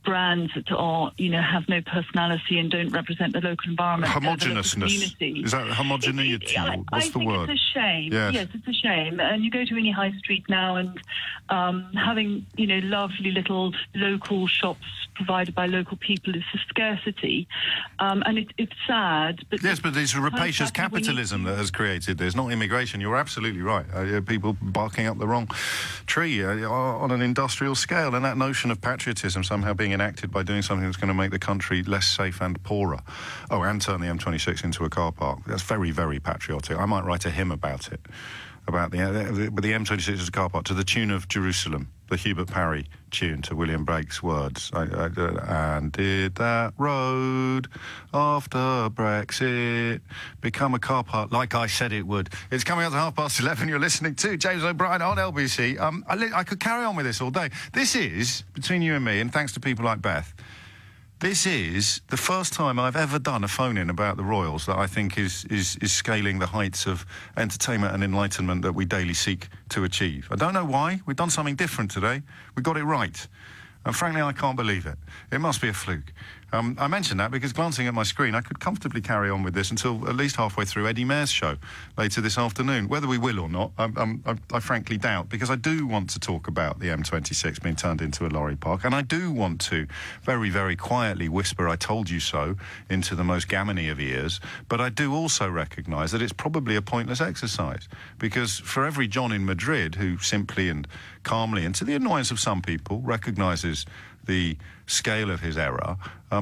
brands that are, you know, have no personality and don't represent the local environment. Homogeneousness. Is that homogeneity? What's the word? It's a shame. Yes, it's a shame. And you go to any high street now and having, you know, lovely little local shops provided by local people is a scarcity. And it's sad. But yes, but it's rapacious capitalism that has created this, not immigration. You're absolutely right. People barking up the wrong tree on an industrial scale, and that notion of patriotism somehow being enacted by doing something that's going to make the country less safe and poorer. Oh, and turn the M26 into a car park. That's very, very patriotic. I might write a hymn about it, about the M26 as a car park, to the tune of Jerusalem, the Hubert Parry tune, to William Blake's words. And did that road after Brexit become a car park like I said it would? It's coming up to 11:30. You're listening to James O'Brien on LBC. I could carry on with this all day. This is, between you and me, and thanks to people like Beth, this is the first time I've ever done a phone-in about the Royals that I think is scaling the heights of entertainment and enlightenment that we daily seek to achieve. I don't know why. We've done something different today. We got it right. And frankly, I can't believe it. It must be a fluke. I mentioned that because glancing at my screen, I could comfortably carry on with this until at least halfway through Eddie Mair's show later this afternoon. Whether we will or not, I frankly doubt, because I do want to talk about the M26 being turned into a lorry park, and I do want to very, very quietly whisper "I told you so" into the most gammony of ears, but I do also recognise that it's probably a pointless exercise, because for every John in Madrid who simply and calmly, and to the annoyance of some people, recognises the scale of his error,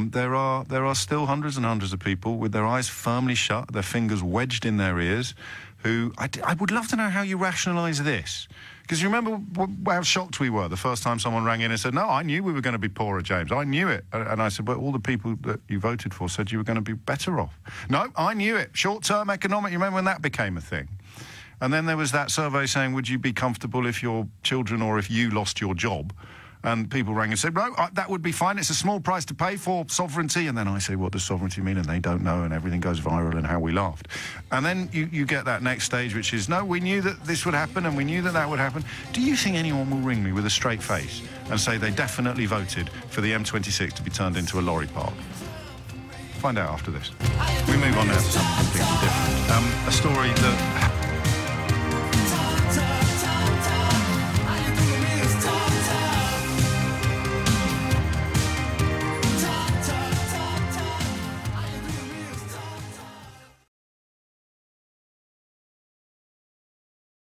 there are still hundreds and hundreds of people with their eyes firmly shut, their fingers wedged in their ears, who I would love to know how you rationalise this. Because you remember how shocked we were the first time someone rang in and said, "No, I knew we were going to be poorer, James. I knew it." And I said, "But all the people that you voted for said you were going to be better off." "No, I knew it. Short-term economic." You remember when that became a thing? And then there was that survey saying, "Would you be comfortable if your children or if you lost your job?" And people rang and said, "No, that would be fine. It's a small price to pay for sovereignty." And then I say, "What does sovereignty mean?" And they don't know, and everything goes viral, and how we laughed. And then you get that next stage, which is, "No, we knew that this would happen, and we knew that that would happen." Do you think anyone will ring me with a straight face and say they definitely voted for the M26 to be turned into a lorry park? Find out after this. We move on now to something completely different. A story that